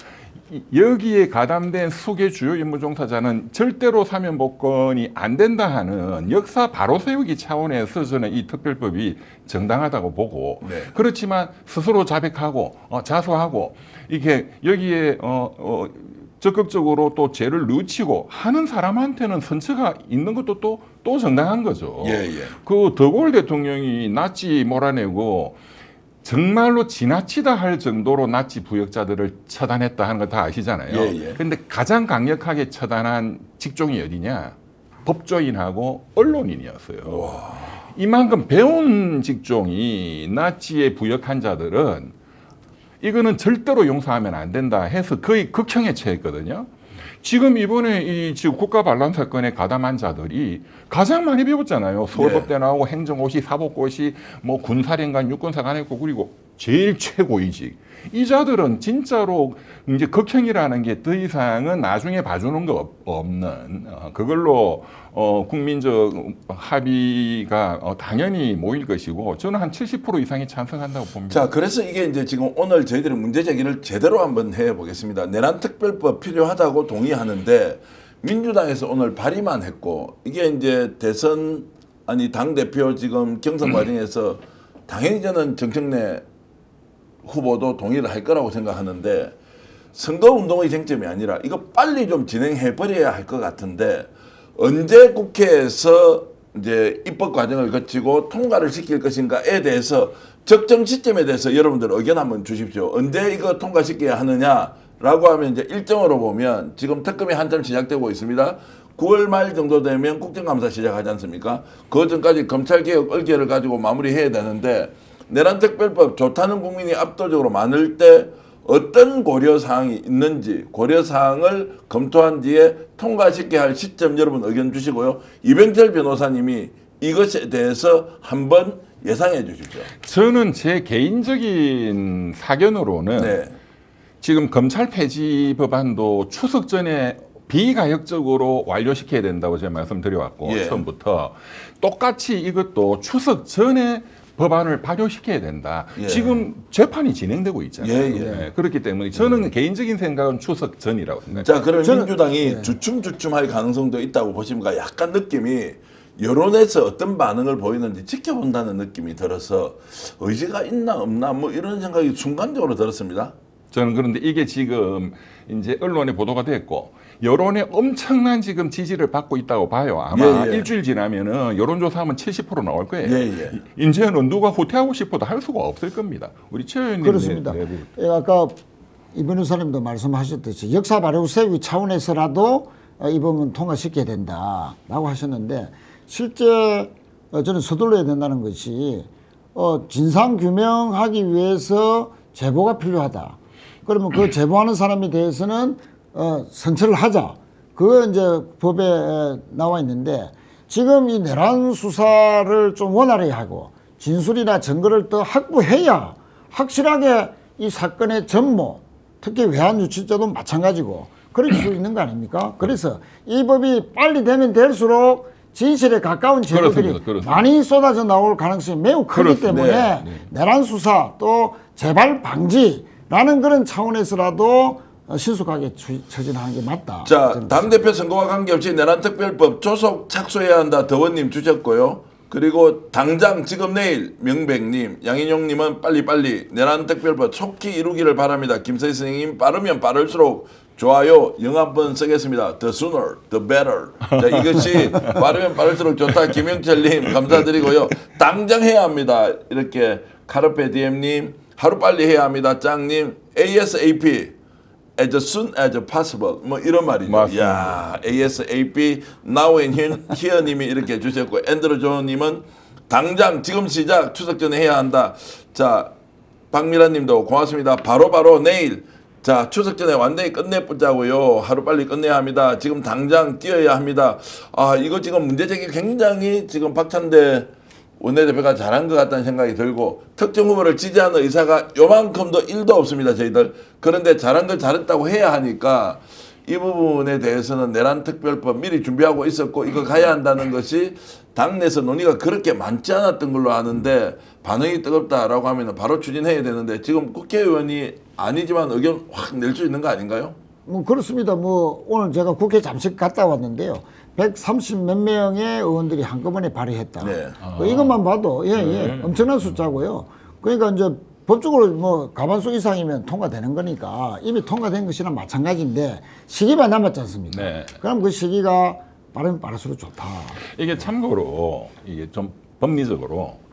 여기에 가담된 수개 주요 임무 종사자는 절대로 사면복권이 안 된다 하는 역사 바로 세우기 차원에서 저는 이 특별법이 정당하다고 보고, 네. 그렇지만 스스로 자백하고 자수하고 이렇게 여기에 적극적으로 또 죄를 늦추고 하는 사람한테는 선처가 있는 것도 또 정당한 거죠. 예. 그 더골 대통령이 나치 몰아내고 정말로 지나치다 할 정도로 나치 부역자들을 처단했다 하는 거 다 아시잖아요. 예. 그런데 가장 강력하게 처단한 직종이 어디냐? 법조인하고 언론인이었어요. 이만큼 배운 직종이 나치에 부역한 자들은 이거는 절대로 용서하면 안 된다 해서 거의 극형에 처했거든요. 지금 이번에 지금 국가 반란 사건에 가담한 자들이 가장 많이 배웠잖아요. 서울법대 나오고 행정고시, 사법고시, 뭐 군사령관, 육군사관 했고, 그리고 제일 최고위직. 이 자들은 진짜로 이제 극형이라는 게 더 이상은 나중에 봐주는 거 없는 그걸로 국민적 합의가 당연히 모일 것이고 저는 한 70% 이상이 찬성한다고 봅니다. 자, 그래서 이게 이제 지금 오늘 저희들이 문제 제기를 제대로 한번 해보겠습니다. 내란 특별법 필요하다고 동의하는데 민주당에서 오늘 발의만 했고 이게 이제 당 대표 지금 경선 과정에서 당연히 저는 정청래 후보도 동의를 할 거라고 생각하는데 선거운동의 쟁점이 아니라 이거 빨리 좀 진행해 버려야 할 것 같은데 언제 국회에서 이제 입법 과정을 거치고 통과를 시킬 것인가에 대해서 적정 시점에 대해서 여러분들 의견 한번 주십시오. 언제 이거 통과시켜야 하느냐라고 하면 이제 일정으로 보면 지금 특검이 한참 시작되고 있습니다. 9월 말 정도 되면 국정감사 시작하지 않습니까? 그 전까지 검찰개혁 얼개를 가지고 마무리해야 되는데 내란특별법 좋다는 국민이 압도적으로 많을 때 어떤 고려사항이 있는지 고려사항을 검토한 뒤에 통과시켜야 할 시점 여러분 의견 주시고요. 이병철 변호사님이 이것에 대해서 한번 예상해 주십시오. 저는 제 개인적인 사견으로는 네. 지금 검찰 폐지 법안도 추석 전에 비가역적으로 완료시켜야 된다고 제가 말씀드려왔고 예. 처음부터 똑같이 이것도 추석 전에 법안을 발효시켜야 된다. 예. 지금 재판이 진행되고 있잖아요. 예, 예. 네, 그렇기 때문에 저는 개인적인 생각은 추석 전이라고 생각합니다. 자, 그러면 저는- 민주당이 주춤주춤할 가능성도 있다고 보십니까? 약간 느낌이 여론에서 어떤 반응을 보이는지 지켜본다는 느낌이 들어서 의지가 있나 없나 뭐 이런 생각이 순간적으로 들었습니다. 저는 그런데 이게 지금 이제 언론에 보도가 됐고 여론에 엄청난 지금 지지를 받고 있다고 봐요. 아마 예, 예. 일주일 지나면은 여론조사하면 70% 나올 거예요. 예, 예. 이제는 누가 후퇴하고 싶어도 할 수가 없을 겁니다. 우리 최 의원님 그렇습니다. 예, 아까 이 변호사님도 말씀하셨듯이 역사 발효 세우기 차원에서라도 이 법은 통과시켜야 된다라고 하셨는데 실제 저는 서둘러야 된다는 것이 진상 규명하기 위해서 제보가 필요하다. 그러면 그 제보하는 사람에 대해서는 선처를 하자. 그거 이제 법에 나와 있는데 지금 이 내란 수사를 좀 원활해야 하고 진술이나 증거를 더 확보해야 확실하게 이 사건의 전모, 특히 외환 유치죄도 마찬가지고 그럴 수 있는 거 아닙니까? 그래서 이 법이 빨리 되면 될수록 진실에 가까운 제보들이 그렇습니다. 많이 쏟아져 나올 가능성이 매우 크기 그렇습니다. 때문에 네. 내란 수사 또 재발 방지라는 그런 차원에서라도 신속하게 처진하는 게 맞다. 자, 저는 당대표 선거와 관계없이 내란특별법 조속 착수해야 한다. 더원님 주셨고요. 그리고 당장 지금 내일 명백님, 양인용님은 빨리빨리 내란특별법 속히 이루기를 바랍니다. 김서희 선생님 빠르면 빠를수록 좋아요 영 한 번 쓰겠습니다. The sooner, the better. 자, 이것이 빠르면 빠를수록 좋다. 김영철님 감사드리고요. 당장 해야 합니다. 이렇게 카르페 디엠님 하루빨리 해야 합니다. 짱님 ASAP as soon as possible 뭐 이런 말이죠. 맞습니다. 야, ASAP now and here 님이 이렇게 주셨고 앤드루 존님은 당장 지금 시작 추석 전에 해야 한다. 자, 박미란 님도 고맙습니다. 바로 내일 자, 추석 전에 완전히 끝내보자고요. 하루빨리 끝내야 합니다. 지금 당장 뛰어야 합니다. 아, 이거 지금 문제제기 굉장히 지금 박찬대 원내대표가 잘한 것 같다는 생각이 들고 특정 후보를 지지하는 의사가 요만큼도 1도 없습니다. 저희들. 그런데 잘한 걸 잘했다고 해야 하니까 이 부분에 대해서는 내란특별법 미리 준비하고 있었고 이거 가야 한다는 것이 당내에서 논의가 그렇게 많지 않았던 걸로 아는데 반응이 뜨겁다라고 하면 바로 추진해야 되는데 지금 국회의원이 아니지만 의견 확 낼 수 있는 거 아닌가요? 뭐 그렇습니다. 뭐 오늘 제가 국회 잠시 갔다 왔는데요. 130 몇 명의 의원들이 한꺼번에 발의했다. 네. 뭐 이것만 봐도 엄청난 숫자고요. 그러니까 이제 법적으로 뭐 과반수 이상이면 통과되는 거니까 이미 통과된 것이랑 마찬가지인데 시기만 남았지 않습니까? 네. 그럼 그 시기가 빠르면 빠를수록 좋다. 이게 참고로 이게 좀 법리적으로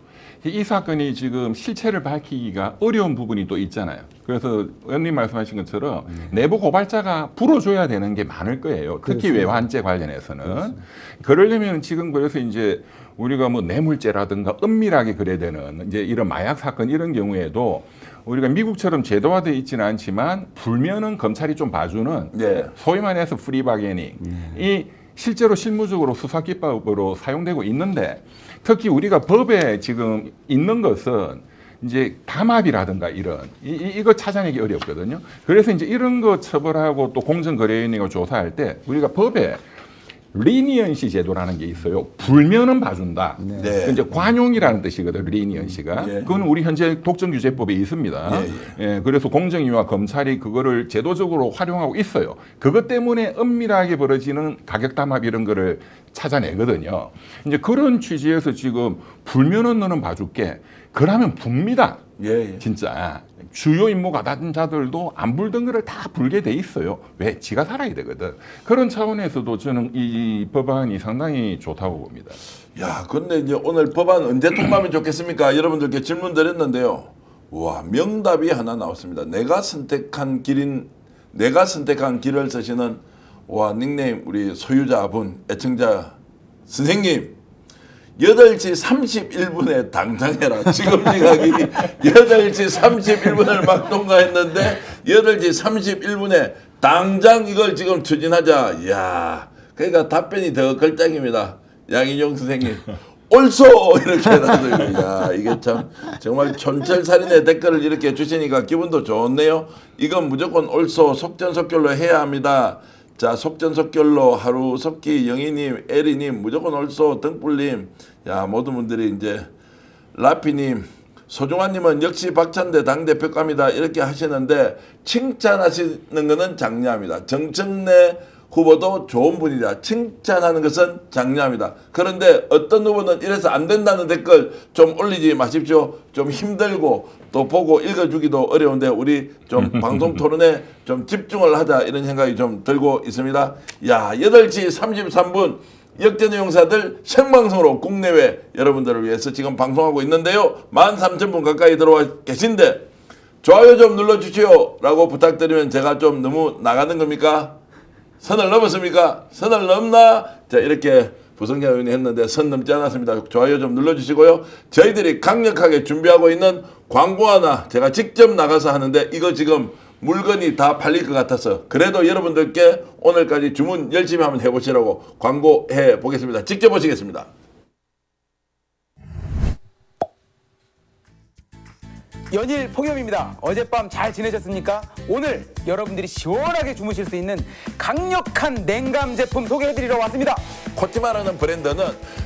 이 사건이 지금 실체를 밝히기가 어려운 부분이 또 있잖아요. 그래서 의원님 말씀하신 것처럼 내부 고발자가 풀어줘야 되는 게 많을 거예요. 특히 그렇습니다. 외환죄 관련해서는. 그러려면 지금 그래서 이제 우리가 뭐 뇌물죄라든가 은밀하게 그래야 되는 이제 이런 마약 사건 이런 경우에도 우리가 미국처럼 제도화되어 있지는 않지만 불면은 검찰이 좀 봐주는 네. 소위 말해서 프리바게닝 이 실제로 실무적으로 수사기법으로 사용되고 있는데 특히 우리가 법에 지금 있는 것은 이제 담합이라든가 이거 찾아내기 어렵거든요. 그래서 이제 이런 거 처벌하고 또 공정거래위원회가 조사할 때 우리가 법에 리니언시 제도라는 게 있어요. 불면은 봐준다. 네. 그 이제 관용이라는 뜻이거든요. 리니언시가. 예. 그건 우리 현재 독점규제법에 있습니다. 예, 그래서 공정위와 검찰이 그거를 제도적으로 활용하고 있어요. 그것 때문에 은밀하게 벌어지는 가격 담합 이런 거를 찾아내거든요. 이제 그런 취지에서 지금 불면은 너는 봐줄게. 그러면 붑니다. 예. 진짜 주요 임무 가담자들도 안 불던 거를 다 불게 돼 있어요. 왜? 지가 살아야 되거든. 그런 차원에서도 저는 이 법안이 상당히 좋다고 봅니다. 야, 근데 이제 오늘 법안 언제 통과하면 좋겠습니까? 여러분들께 질문 드렸는데요. 와, 명답이 하나 나왔습니다. 내가 선택한 길을 쓰시는 와, 닉네임 우리 소유자분, 애청자 선생님. 8시 31분에 당장해라. 지금 시각이 8시 31분을 막 통과했는데 8시 31분에 당장 이걸 지금 추진하자. 이야, 그러니까 답변이 더 걸작입니다. 양인용 선생님. 옳소! 이렇게 해가지고, 야, 이게 참, 정말 촌철살인의 댓글을 이렇게 주시니까 기분도 좋네요. 이건 무조건 옳소, 속전속결로 해야 합니다. 자, 속전속결로 하루 석기 영희님, 에리님, 무조건 옳소, 등불님, 야, 모든 분들이 이제 라피님, 소중한님은 역시 박찬대 당대표감이다 이렇게 하시는데 칭찬하시는 것은 장려합니다. 정청래 후보도 좋은 분이다. 칭찬하는 것은 장려합니다. 그런데 어떤 후보는 이래서 안 된다는 댓글 좀 올리지 마십시오. 좀 힘들고 또 보고 읽어주기도 어려운데 우리 좀 방송 토론에 좀 집중을 하자 이런 생각이 좀 들고 있습니다. 야, 8시 33분 역전의 용사들 생방송으로 국내외 여러분들을 위해서 지금 방송하고 있는데요. 13,000분 가까이 들어와 계신데 좋아요 좀 눌러주시오 라고 부탁드리면 제가 좀 너무 나가는 겁니까? 선을 넘었습니까? 선을 넘나? 자, 이렇게 부성경 의원이 했는데 선 넘지 않았습니다. 좋아요 좀 눌러주시고요. 저희들이 강력하게 준비하고 있는 광고 하나 제가 직접 나가서 하는데 이거 지금 물건이 다 팔릴 것 같아서 그래도 여러분들께 오늘까지 주문 열심히 한번 해보시라고 광고해 보겠습니다. 직접 보시겠습니다. 연일 폭염입니다. 어젯밤 잘 지내셨습니까? 오늘 여러분들이 시원하게 주무실 수 있는 강력한 냉감 제품 소개해드리러 왔습니다. 코티마라는 브랜드는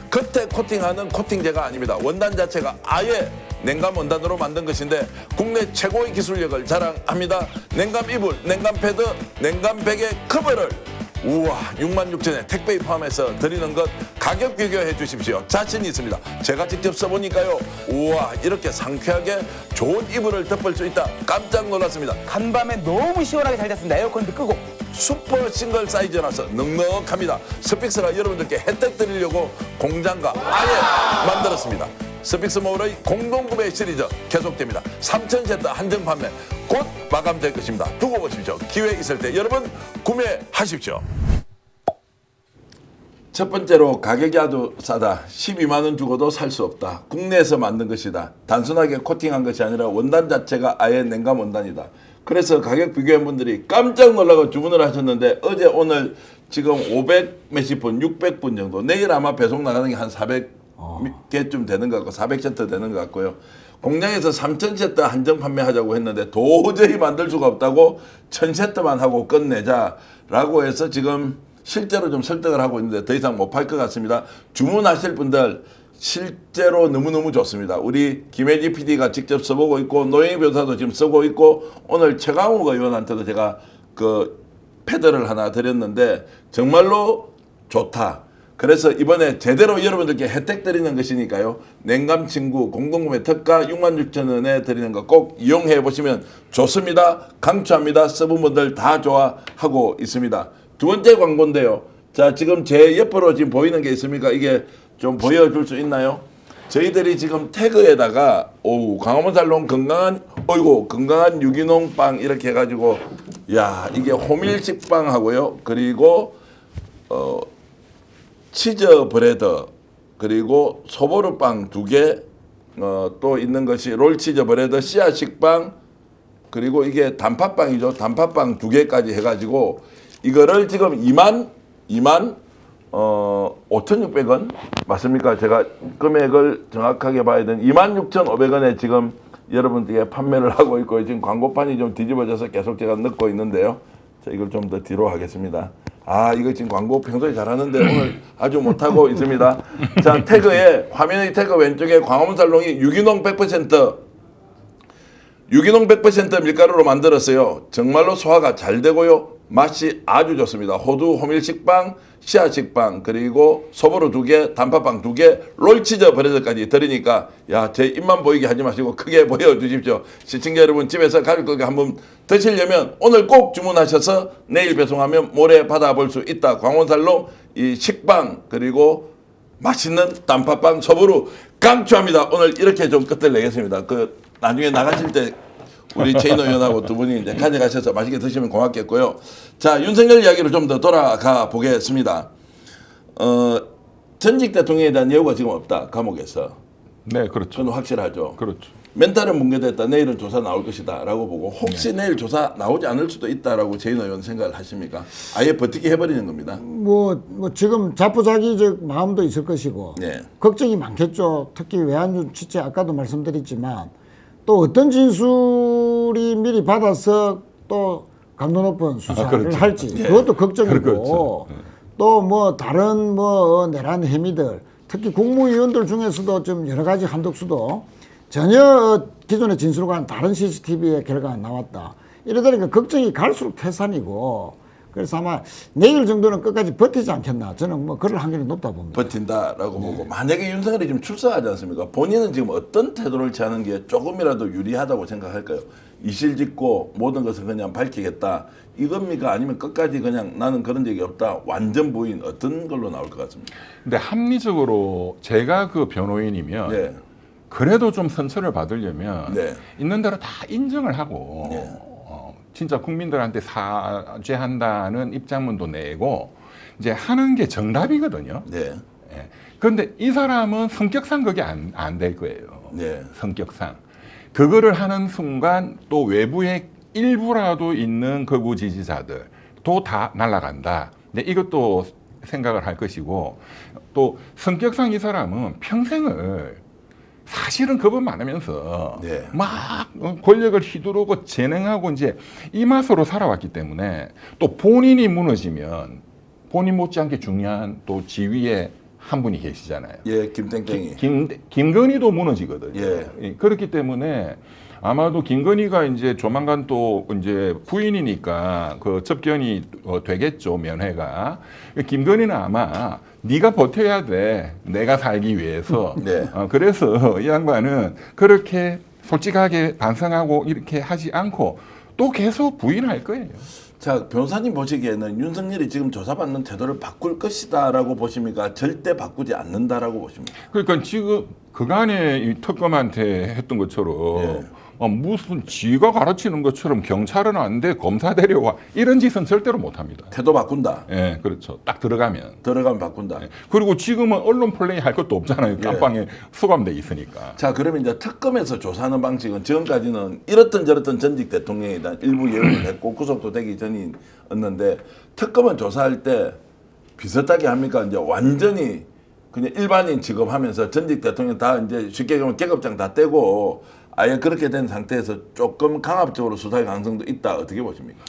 겉에 코팅하는 코팅제가 아닙니다. 원단 자체가 아예 냉감 원단으로 만든 것인데 국내 최고의 기술력을 자랑합니다. 냉감 이불, 냉감 패드, 냉감 베개 커버를 우와 66,000에 택배에 포함해서 드리는 것 가격 비교해 주십시오. 자신이 있습니다. 제가 직접 써보니까요. 우와 이렇게 상쾌하게 좋은 이불을 덮을 수 있다. 깜짝 놀랐습니다. 간밤에 너무 시원하게 잘 잤습니다. 에어컨도 끄고. 슈퍼 싱글 사이즈라서 넉넉합니다. 스픽스가 여러분들께 혜택 드리려고 공장과 아예 만들었습니다. 스픽스몰의 공동구매 시리즈 계속됩니다. 3,000세트 한정 판매 곧 마감될 것입니다. 두고 보십시오. 기회 있을 때 여러분 구매하십시오. 첫 번째로 가격이 아주 싸다. 12만 원 주고도 살 수 없다. 국내에서 만든 것이다. 단순하게 코팅한 것이 아니라 원단 자체가 아예 냉감 원단이다. 그래서 가격 비교한 분들이 깜짝 놀라고 주문을 하셨는데 어제 오늘 지금 500 몇십 분, 600분 정도. 내일 아마 배송 나가는 게 한 400개쯤 되는 것 같고 400세트 되는 것 같고요. 공장에서 3,000세트 한정 판매하자고 했는데 도저히 만들 수가 없다고 1,000세트만 하고 끝내자라고 해서 지금 실제로 좀 설득을 하고 있는데 더 이상 못 팔 것 같습니다. 주문하실 분들 실제로 너무너무 좋습니다. 우리 김혜지 PD가 직접 써보고 있고 노영희 변호사도 지금 쓰고 있고 오늘 최강욱 의원한테도 제가 그 패드를 하나 드렸는데 정말로 좋다. 그래서 이번에 제대로 여러분들께 혜택 드리는 것이니까요. 냉감 친구 공동구매 특가 66,000원에 드리는 거 꼭 이용해 보시면 좋습니다. 강추합니다. 써본 분들 다 좋아하고 있습니다. 두 번째 광고인데요. 자, 지금 제 옆으로 지금 보이는 게 있습니까? 이게 좀 보여줄 수 있나요? 저희들이 지금 태그에다가 강화문 살롱 건강한 유기농 빵 이렇게 해가지고 야 이게 호밀식 빵하고요. 그리고 치즈 브레드 그리고 소보루 빵 2개 또 있는 것이 롤치즈 브레드 씨앗식 빵 그리고 이게 단팥빵이죠. 단팥빵 2개까지 해가지고 이거를 지금 5,600원 맞습니까? 제가 금액을 정확하게 봐야 되는 26,500원에 지금 여러분들께 판매를 하고 있고 지금 광고판이 좀 뒤집어져서 계속 제가 넣고 있는데요. 자, 이걸 좀 더 뒤로 하겠습니다. 아, 이거 지금 광고 평소에 잘하는데 오늘 아주 못하고 있습니다. 자, 태그에 화면의 태그 왼쪽에 광화문살롱이 유기농 100% 유기농 100% 밀가루로 만들었어요. 정말로 소화가 잘 되고요. 맛이 아주 좋습니다. 호두, 호밀 식빵, 씨앗 식빵, 그리고 소보루 2개, 단팥빵 2개, 롤치즈 브레드까지 들으니까 야, 제 입만 보이게 하지 마시고 크게 보여주십시오. 시청자 여러분 집에서 가족들과 한번 드시려면 오늘 꼭 주문하셔서 내일 배송하면 모레 받아볼 수 있다. 광원살로 이 식빵 그리고 맛있는 단팥빵 소보루 강추합니다. 오늘 이렇게 좀 끝을 내겠습니다. 나중에 나가실 때 우리 최인호 의원하고 두 분이 이제 가져가셔서 맛있게 드시면 고맙겠고요. 자, 윤석열 이야기로 좀 더 돌아가 보겠습니다. 전직 대통령에 대한 예우가 지금 없다. 감옥에서. 네, 그렇죠. 그건 확실하죠. 그렇죠. 멘탈은 붕괴됐다. 내일은 조사 나올 것이다. 라고 보고 혹시 내일 조사 나오지 않을 수도 있다라고 최인호 의원 생각을 하십니까? 아예 버티게 해버리는 겁니다. 뭐 지금 자포자기적 마음도 있을 것이고 네. 걱정이 많겠죠. 특히 외환 취재 아까도 말씀드렸지만 또 어떤 진술이 미리 받아서 또 감도 높은 수사를 그렇죠. 할지 예. 그것도 걱정이고 그렇죠. 또 뭐 다른 뭐 내란 혐의들 특히 국무위원들 중에서도 좀 여러 가지 한독수도 전혀 기존의 진술과는 다른 CCTV의 결과가 나왔다. 이러다 보니까 걱정이 갈수록 태산이고 그래서 아마 내일 정도는 끝까지 버티지 않겠나. 저는 뭐 그럴 확률이 높다 봅니다. 버틴다라고 보고 만약에 윤석열이 지금 출사하지 않습니까? 본인은 지금 어떤 태도를 취하는 게 조금이라도 유리하다고 생각할까요? 이실직고 모든 것을 그냥 밝히겠다 이겁니까? 아니면 끝까지 그냥 나는 그런 적이 없다 완전 부인 어떤 걸로 나올 것 같습니다. 근데 합리적으로 제가 그 변호인이면 네. 그래도 좀 선처를 받으려면 네. 있는 대로 다 인정을 하고 네. 진짜 국민들한테 사죄한다는 입장문도 내고 이제 하는 게 정답이거든요. 네. 예. 그런데 이 사람은 성격상 그게 안 될 거예요. 네. 성격상. 그거를 하는 순간 또 외부에 일부라도 있는 극우 지지자들도 다 날아간다. 근데 이것도 생각을 할 것이고 또 성격상 이 사람은 평생을 사실은 겁은 많으면서 네. 막 권력을 휘두르고 재능하고 이제 이 맛으로 살아왔기 때문에 또 본인이 무너지면 본인 못지않게 중요한 또 지위에 한 분이 계시잖아요. 예, 김땡땡이. 김건희도 무너지거든요. 예. 그렇기 때문에 아마도 김건희가 이제 조만간 또 이제 부인이니까 그 접견이 되겠죠, 면회가. 김건희는 아마 네가 버텨야 돼, 내가 살기 위해서. 네. 그래서 이 양반은 그렇게 솔직하게 반성하고 이렇게 하지 않고 또 계속 부인할 거예요. 자, 변호사님 보시기에는 윤석열이 지금 조사받는 태도를 바꿀 것이다라고 보십니까? 절대 바꾸지 않는다라고 보십니까? 그러니까 지금 그간에 이 특검한테 했던 것처럼 예. 무슨 지가 가르치는 것처럼 경찰은 안 돼, 검사 데려와 이런 짓은 절대로 못 합니다. 태도 바꾼다. 예, 그렇죠. 딱 들어가면. 들어가면 바꾼다. 그리고 지금은 언론 플레이 할 것도 없잖아요. 예. 깜빵에 수감돼 있으니까. 자, 그러면 이제 특검에서 조사하는 방식은 지금까지는 이렇든 저렇든 전직 대통령에 대한 일부 예우를 했고 구속도 되기 전이었는데 특검은 조사할 때 비슷하게 합니까? 이제 완전히 그냥 일반인 취급하면서 전직 대통령 다 이제 쉽게 얘기하면 계급장 다 떼고 아예 그렇게 된 상태에서 조금 강압적으로 수사할 가능성도 있다. 어떻게 보십니까?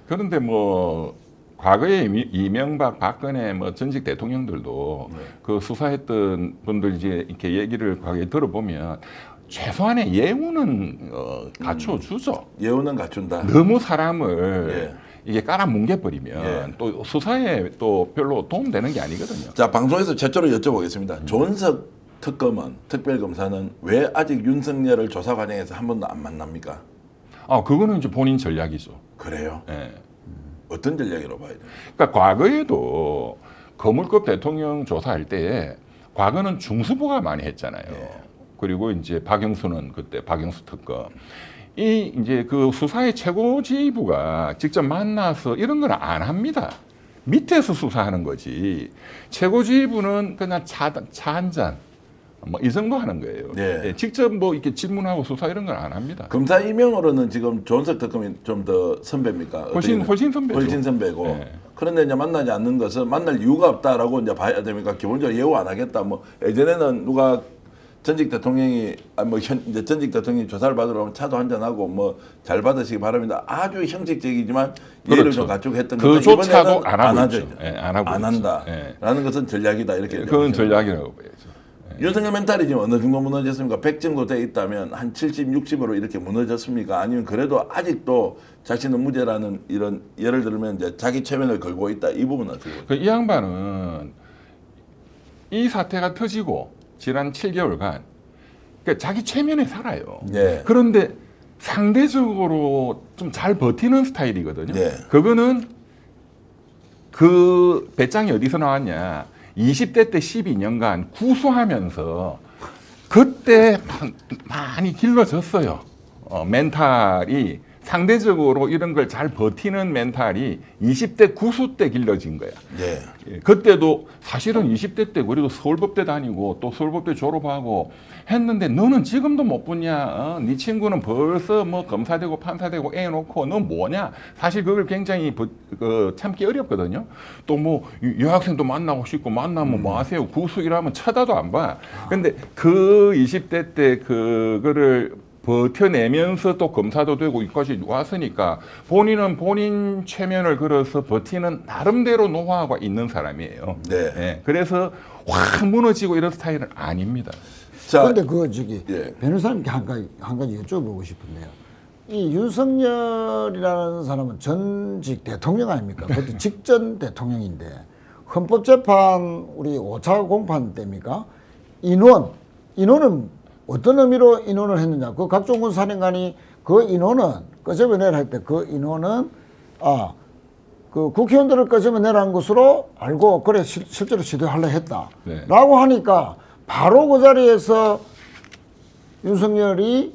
그런데 뭐 과거에 이명박, 박근혜 뭐 전직 대통령들도 그 수사했던 분들 이제 이렇게 얘기를 과거에 들어보면 최소한의 예우는 갖춰주죠. 예우는 갖춘다. 너무 사람을 예. 이게 깔아 뭉개버리면 예. 또 수사에 또 별로 도움되는 게 아니거든요. 자, 방송에서 최초로 여쭤보겠습니다. 조은석 특검은 특별검사는 왜 아직 윤석열을 조사 과정에서 한 번도 안 만납니까? 그거는 이제 본인 전략이죠. 그래요? 예. 어떤 전략이라고 봐야 돼요? 그러니까 과거에도 거물급 대통령 조사할 때 과거는 중수부가 많이 했잖아요. 그리고 이제 박영수는 그때 박영수 특검. 이 이제 그 수사의 최고지부가 직접 만나서 이런 건 안 합니다. 밑에서 수사하는 거지. 최고지부는 그냥 차 한 잔. 뭐 이 정도 하는 거예요. 네. 예, 직접 뭐 이렇게 질문하고 수사 이런 건 안 합니다. 검사 임명으로는 지금 조은석 특검이 좀 더 선배입니까? 훨씬 선배죠. 훨씬 선배고. 네. 그런데 이제 만나지 않는 것은 만날 이유가 없다라고 이제 봐야 됩니까? 기본적으로 예우 안 하겠다. 뭐 예전에는 누가 전직 대통령이 이제 전직 대통령이 조사를 받으러 오면 차도 한잔 하고 뭐 잘 받으시기 바랍니다. 아주 형식적이지만 예를 그렇죠. 좀 갖추고 했던 그조차도 이번에는 안 하고 하죠. 있죠. 예, 안 하고 안 있죠. 한다라는 것은 전략이다 이렇게. 그건 전략이라고 봐야죠. 윤석열 멘탈이 지금 어느 정도 무너졌습니까? 100 정도 돼 있다면 한 70, 60으로 이렇게 무너졌습니까? 아니면 그래도 아직도 자신은 무죄라는 이런 예를 들면 이제 자기 체면을 걸고 있다 이 부분은 어떻게 보세요? 이 양반은 이 사태가 터지고 지난 7개월간 그러니까 자기 최면에 살아요. 예. 그런데 상대적으로 좀 잘 버티는 스타일이거든요. 예. 그거는 그 배짱이 어디서 나왔냐? 20대 때 12년간 구수하면서 그때 많이 길러졌어요. 멘탈이 상대적으로 이런 걸 잘 버티는 멘탈이 20대 구수 때 길러진 거야. 예. 예, 그때도 사실은 20대 때 그래도 서울법대 다니고 또 서울법대 졸업하고 했는데 너는 지금도 못 붙냐? 네 친구는 벌써 뭐 검사되고 판사되고 애 놓고 너 뭐냐? 사실 그걸 굉장히 참기 어렵거든요. 또 뭐 여학생도 만나고 싶고 만나면 뭐 하세요? 구수 이라면 쳐다도 안 봐. 근데 그 20대 때 그거를 버텨내면서 또 검사도 되고 이까지 왔으니까 본인은 본인 최면을 걸어서 버티는 나름대로 노하우가 있는 사람이에요. 네. 예, 그래서 확 무너지고 이런 스타일은 아닙니다. 자, 그런데 그 저기 예. 변호사님께 한 가지 여쭤보고 싶은데요. 이 윤석열이라는 사람은 전직 대통령 아닙니까? 그것도 직전 대통령인데 헌법재판 우리 5차 공판 때입니까? 인원은 어떤 의미로 인원을 했느냐? 그 각종군 사령관이 그 인원은 끄집어내라 할 때 그 인원은 그 국회의원들을 끄집어내라는 것으로 알고 그래 실제로 시도하려 했다. 네. 라고 하니까 바로 그 자리에서 윤석열이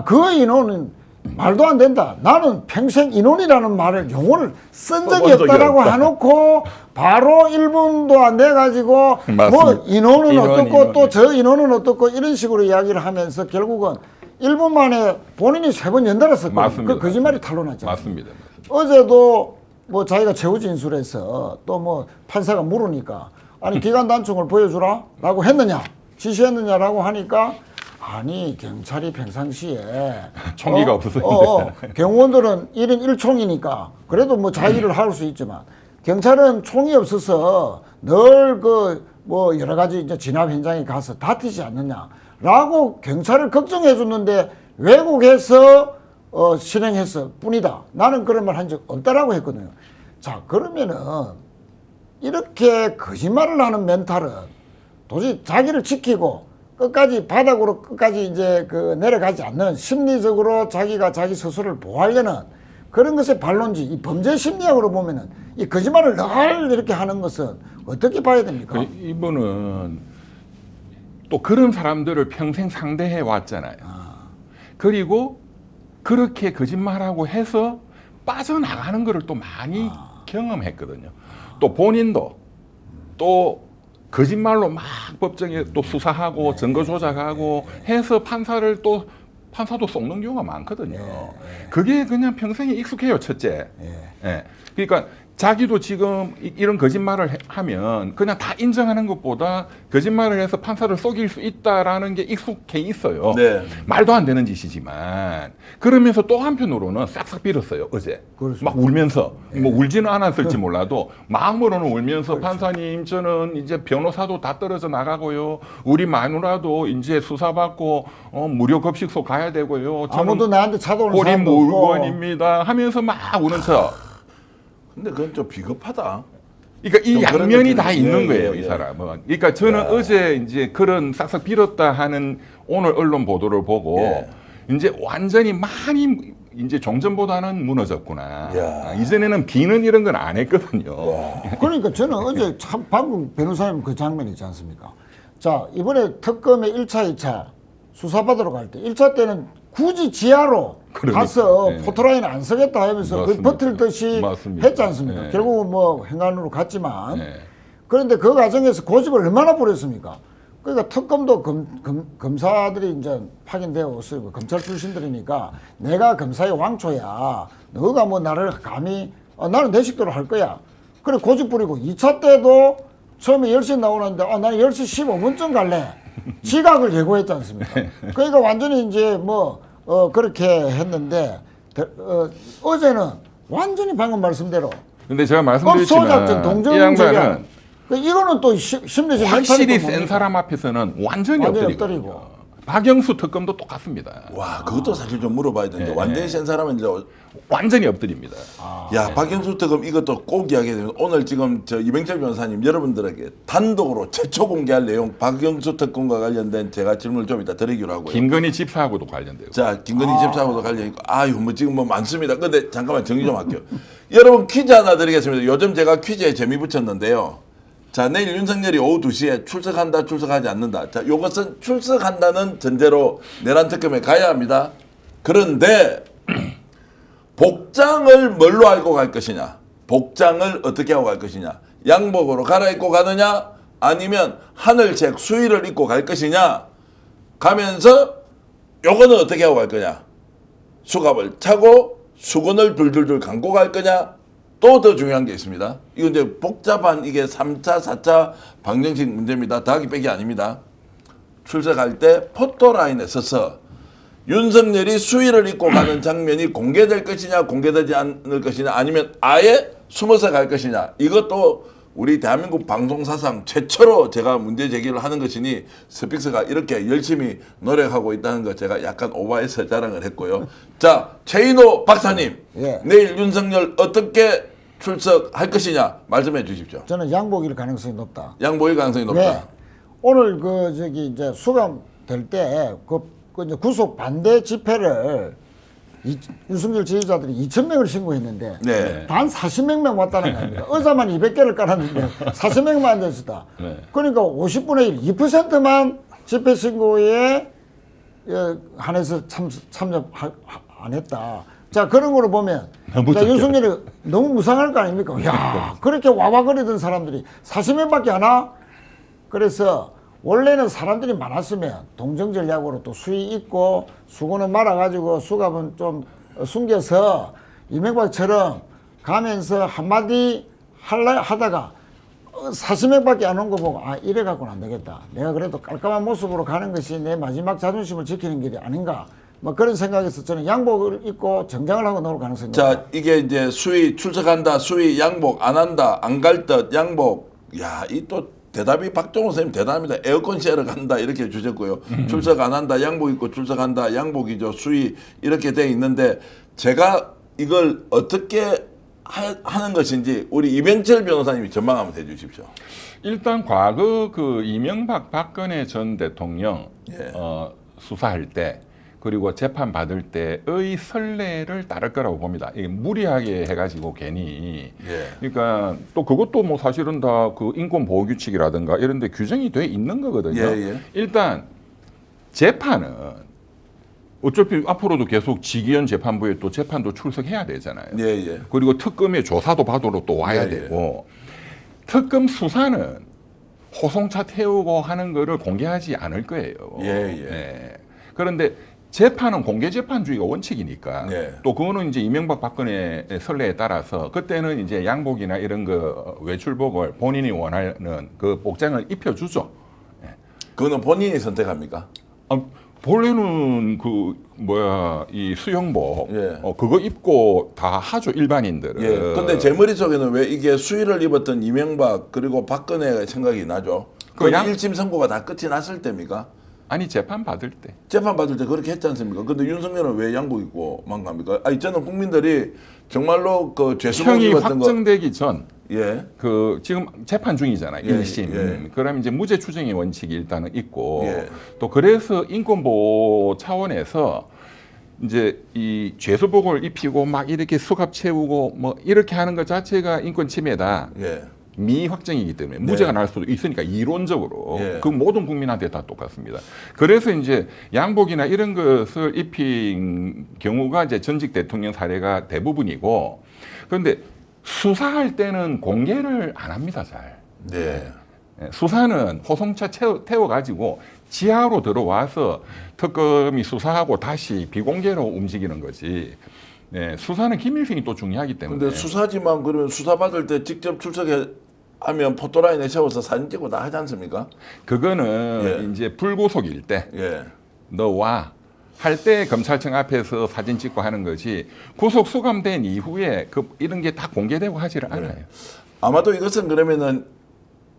그 인원은 말도 안 된다. 나는 평생 인원이라는 말을 용어를 쓴 적이 써본 적이 없다라고 없다. 해놓고 바로 1분도 안 돼가지고 뭐 맞습니다. 인원은 어떻고 인원. 또 저 인원은 어떻고 이런 식으로 이야기를 하면서 결국은 1분 만에 본인이 3번 연달았었거든요. 맞습니다. 그 거짓말이 탄로났죠. 맞습니다. 어제도 뭐 자기가 최후 진술에서 또 뭐 판사가 물으니까 아니 기관 단총을 보여주라 라고 했느냐 지시했느냐라고 하니까 아니 경찰이 평상시에 총기가 없었는데. 경호원들은 1인 1총이니까 그래도 뭐 자기를 할 수 있지만 경찰은 총이 없어서 늘 그 뭐 여러 가지 이제 진압 현장에 가서 다투지 않느냐라고 경찰을 걱정해 줬는데 왜곡해서 실행했을 뿐이다. 나는 그런 말 한 적 없다라고 했거든요. 자 그러면은 이렇게 거짓말을 하는 멘탈은 도저히 자기를 지키고 끝까지 바닥으로 끝까지 이제 그 내려가지 않는 심리적으로 자기가 자기 스스로를 보호하려는 그런 것의 반론지 이 범죄 심리학으로 보면은 이 거짓말을 늘 이렇게 하는 것은 어떻게 봐야 됩니까? 이분은 또 그런 사람들을 평생 상대해 왔잖아요. 그리고 그렇게 거짓말하고 해서 빠져나가는 것을 또 많이 경험했거든요. 또 본인도 또 거짓말로 막 법정에 또 수사하고 증거 조작하고 해서 판사도 속는 경우가 많거든요. 그게 그냥 평생에 익숙해요, 첫째. 예. 그러니까 자기도 지금 이런 거짓말을 하면 그냥 다 인정하는 것보다 거짓말을 해서 판사를 속일 수 있다라는 게 익숙해 있어요. 네. 말도 안 되는 짓이지만 그러면서 또 한편으로는 싹싹 빌었어요, 어제. 막 울면서 뭐 울지는 않았을지 몰라도 마음으로는 울면서 판사님 저는 이제 변호사도 다 떨어져 나가고요. 우리 마누라도 이제 수사받고 무료 급식소 가야 되고요. 아무도 나한테 찾아오는 꼬리 사람도 없고. 물건입니다 하면서 막 우는 척. 근데 그건 좀 비겁하다. 그러니까 이 좀 그런 양면이 다 느낌이- 있는 예, 거예요, 예, 이 예. 사람은. 그러니까 저는 어제 이제 그런 싹싹 빌었다 하는 오늘 언론 보도를 보고 예. 이제 완전히 많이 이제 종전보다는 무너졌구나. 야. 이전에는 비는 이런 건 안 했거든요. 그러니까 저는 어제 참 방금 변호사님 그 장면 있지 않습니까? 자, 이번에 특검의 1차, 2차 수사받으러 갈 때 1차 때는 굳이 지하로 그러니까, 가서 예. 포토라인 안 서겠다 하면서 그 맞습니다. 버틸 듯이 맞습니다. 했지 않습니까? 예. 결국은 뭐 행안으로 갔지만 예. 그런데 그 과정에서 고집을 얼마나 부렸습니까? 그러니까 특검도 검사들이 이제 파견되어 왔어요. 검찰 출신들이니까 내가 검사의 왕초야. 너가 뭐 나를 감히 나는 내 식대로 할 거야. 그래 고집 부리고 2차 때도 처음에 10시 나오는데 나는 10시 15분쯤 갈래. 지각을 예고했지 않습니까? 그러니까 완전히 이제 뭐 그렇게 했는데 어제는 완전히 방금 말씀대로 근데 제가 업소작전 말씀드렸지만 이 동정적이야. 양반은 이거는 또 심리적 확실히 멘탈이 센 사람 앞에서는 완전히 완전히 엎드리고. 엎드리고. 박영수 특검도 똑같습니다. 와, 그것도 사실 좀 물어봐야 되는데 예, 완전히 예. 센 사람은 이제 완전히 엎드립니다. 야, 박영수 특검 이것도 꼭 이야기해야 됩니다. 오늘 지금 저 이병철 변호사님 여러분들에게 단독으로 최초 공개할 내용 박영수 특검과 관련된 제가 질문을 좀 이따 드리기로 하고요. 김건희 집사하고도 관련되고. 자, 김건희 집사하고도 관련 있고 아유, 뭐 지금 뭐 많습니다. 근데 잠깐만 정리 좀 할게요. 여러분 퀴즈 하나 드리겠습니다. 요즘 제가 퀴즈에 재미 붙였는데요. 자, 내일 윤석열이 오후 2시에 출석한다, 출석하지 않는다. 자, 요것은 출석한다는 전제로 내란 특검에 가야 합니다. 그런데 복장을 뭘로 알고 갈 것이냐? 복장을 어떻게 하고 갈 것이냐? 양복으로 갈아입고 가느냐? 아니면 하늘색 수의를 입고 갈 것이냐? 가면서 요거는 어떻게 하고 갈 거냐? 수갑을 차고 수건을 둘둘둘 감고 갈 거냐? 또 더 중요한 게 있습니다. 이거 이제 복잡한 이게 3차, 4차 방정식 문제입니다. 더하기 빼기 아닙니다. 출석할 때 포토라인에 서서 윤석열이 수의를 입고 가는 장면이 공개될 것이냐, 공개되지 않을 것이냐, 아니면 아예 숨어서 갈 것이냐. 이것도 우리 대한민국 방송 사상 최초로 제가 문제 제기를 하는 것이니 스픽스가 이렇게 열심히 노력하고 있다는 거 제가 약간 오버해서 자랑을 했고요. 자, 최인호 박사님, 예. 내일 윤석열 어떻게 출석할 것이냐 말씀해 주십시오. 저는 양복일 가능성이 높다. 양보일 가능성이 높다. 왜? 오늘 이제 수감될 때 이제 구속 반대 집회를 윤석열 지지자들이 2,000명을 신고했는데 네. 단 40명만 왔다는 거 아닙니까? 의자만 200개를 깔았는데 40명만 앉아있었다. 네. 그러니까 50분의 1, 2%만 집회 신고에 한해서 참여 안 했다. 자, 그런 거로 보면 너무 자, 윤석열이 너무 무상할 거 아닙니까? 야, 그렇게 와와거리던 사람들이 40명밖에 안 와? 그래서 원래는 사람들이 많았으면 동정 전략으로 또 수위 있고 수건은 말아가지고 수갑은 좀 숨겨서 이명박처럼 가면서 한마디 하다가 40명밖에 안 온 거 보고 아, 이래 갖고는 안 되겠다. 내가 그래도 깔끔한 모습으로 가는 것이 내 마지막 자존심을 지키는 길이 아닌가. 뭐 그런 생각에서 저는 양복을 입고 정장을 하고 나올 가능성이 높다. 자, 이게 이제 수위 출석한다, 수위 양복 안 한다, 안 갈 듯 양복. 야, 이 또 대답이 박종훈 선생님 대단합니다. 에어컨 쉐어를 간다 이렇게 주셨고요. 출석 안 한다, 양복 입고 출석한다, 양복이죠. 수위 이렇게 돼 있는데 제가 이걸 어떻게 하는 것인지 우리 이병철 변호사님이 전망 한번 해주십시오. 일단 과거 그 이명박 박근혜 전 대통령 예. 수사할 때 그리고 재판 받을 때의 선례를 따를 거라고 봅니다. 이게 무리하게 해가지고 괜히. 예. 그러니까 또 그것도 뭐 사실은 다 그 인권 보호 규칙이라든가 이런 데 규정이 돼 있는 거거든요. 예, 예. 일단 재판은 어차피 앞으로도 계속 지기현 재판부에 또 재판도 출석해야 되잖아요. 예, 예. 그리고 특검의 조사도 받으러 또 와야 예, 예. 되고 특검 수사는 호송차 태우고 하는 거를 공개하지 않을 거예요. 예, 예. 그런데 재판은 공개 재판주의가 원칙이니까 예. 또 그거는 이제 이명박 박근혜 선례에 따라서 그때는 이제 양복이나 이런 거 외출복을 본인이 원하는 그 복장을 입혀주죠. 그거는 본인이 선택합니까? 본래는 이 수영복 예. 그거 입고 다 하죠 일반인들은. 예. 근데 제 머릿속에는 왜 이게 수의를 입었던 이명박 그리고 박근혜가 생각이 나죠. 그 그냥- 1심 선고가 다 끝이 났을 때입니까? 아니 재판 받을 때. 재판 받을 때 그렇게 했지 않습니까? 근데 윤석열은 왜 양복 입고만 갑니까? 아니 저는 국민들이 정말로 그 죄수복 형이 입었던 거 확정되기 전 예. 그 지금 재판 중이잖아요. 예, 1심. 예. 그러면 이제 무죄 추정의 원칙이 일단은 있고 예. 또 그래서 인권보호 차원에서 이제 이 죄수복을 입히고 막 이렇게 수갑 채우고 뭐 이렇게 하는 것 자체가 인권 침해다. 예. 미확정이기 때문에 무죄가 날 수도 있으니까 이론적으로 예. 그 모든 국민한테 다 똑같습니다. 그래서 이제 양복이나 이런 것을 입힌 경우가 이제 전직 대통령 사례가 대부분이고 그런데 수사할 때는 공개를 안 합니다, 잘. 네. 수사는 호송차 태워가지고 지하로 들어와서 특검이 수사하고 다시 비공개로 움직이는 거지. 네, 수사는 기밀성이 또 중요하기 때문에. 근데 수사지만 그러면 수사 받을 때 직접 출석해 하면 포토라인에 세워서 사진 찍고 다 하지 않습니까? 그거는 예. 이제 불구속일 때 예. 너와 할 때 검찰청 앞에서 사진 찍고 하는 것이 구속 수감된 이후에 이런 게 다 공개되고 하지를 않아요. 아마도 이것은 그러면은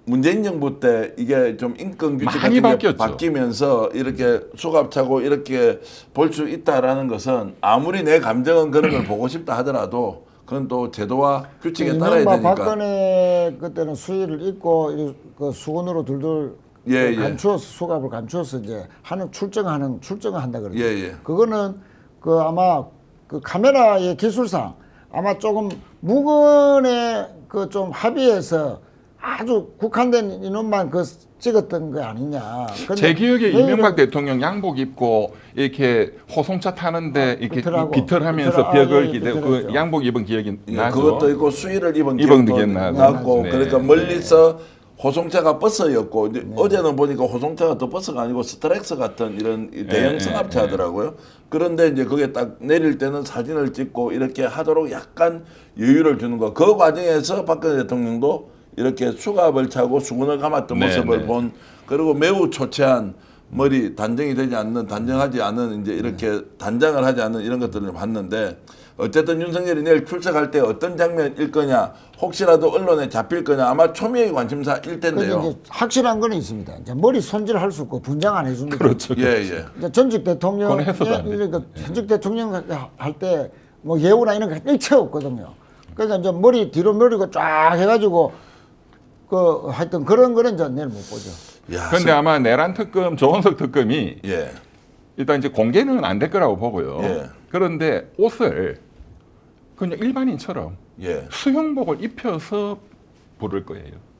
문재인 정부 때 이게 좀 인권 규칙 많이 같은 게 바뀌었죠. 바뀌면서 이렇게 수갑차고 이렇게 볼 수 있다라는 것은 아무리 내 감정은 그런 걸 보고 싶다 하더라도 그건 또 제도와 규칙에 따라야 이명박 되니까. 박근혜 그때는 수의를 입고 그 수건으로 둘둘 예, 예. 감추어서 수갑을 감추어서 이제 출정을 한다 그러죠. 예, 예. 그거는 그 아마 그 카메라의 기술상 아마 조금 무건의 그 좀 합의해서 아주 국한된 인원만 그 찍었던 거 아니냐. 근데 제 기억에 내일은 이명박 대통령 양복 입고 이렇게 호송차 타는데 이렇게 비틀하면서 비틀하고. 벽을 예, 기대고 비틀었죠. 그 양복 입은 기억이 예, 나죠. 그것도 있고 수의를 입은 입은 기억도 기억 나고. 났고 네. 그러니까 네. 멀리서 호송차가 버스였고 이제 어제는 보니까 호송차가 또 버스가 아니고 스트렉스 같은 이런 대형 네, 승합차더라고요. 그런데 이제 그게 딱 내릴 때는 사진을 찍고 이렇게 하도록 약간 여유를 주는 거. 그 과정에서 박근혜 대통령도 이렇게 수갑을 차고 수건을 감았던 네, 모습을 네. 본 그리고 매우 초췌한 머리 단정하지 않은 이제 이렇게 단장을 하지 않는 이런 것들을 봤는데 어쨌든 윤석열이 내일 출석할 때 어떤 장면일 거냐 혹시라도 언론에 잡힐 거냐 아마 초미의 관심사일 근데 텐데요. 이제 확실한 거는 있습니다. 이제 머리 손질할 수 없고 분장 안 해줍니다. 그렇죠. 예, 예. 이제 전직 대통령, 그건 했어도 안 돼. 그러니까 전직 대통령 할 때 뭐 예우나 이런 거 일체 없거든요. 그러니까 이제 머리 뒤로 밀고 쫙 해가지고 그 하여튼 그런 거는 이제 내일 못 보죠. 야, 그런데 아마 내란 특검, 조원석 특검이 예. 일단 이제 공개는 안 될 거라고 보고요. 예. 그런데 옷을 그냥 일반인처럼 예. 수영복을 입혀서 부를 거예요.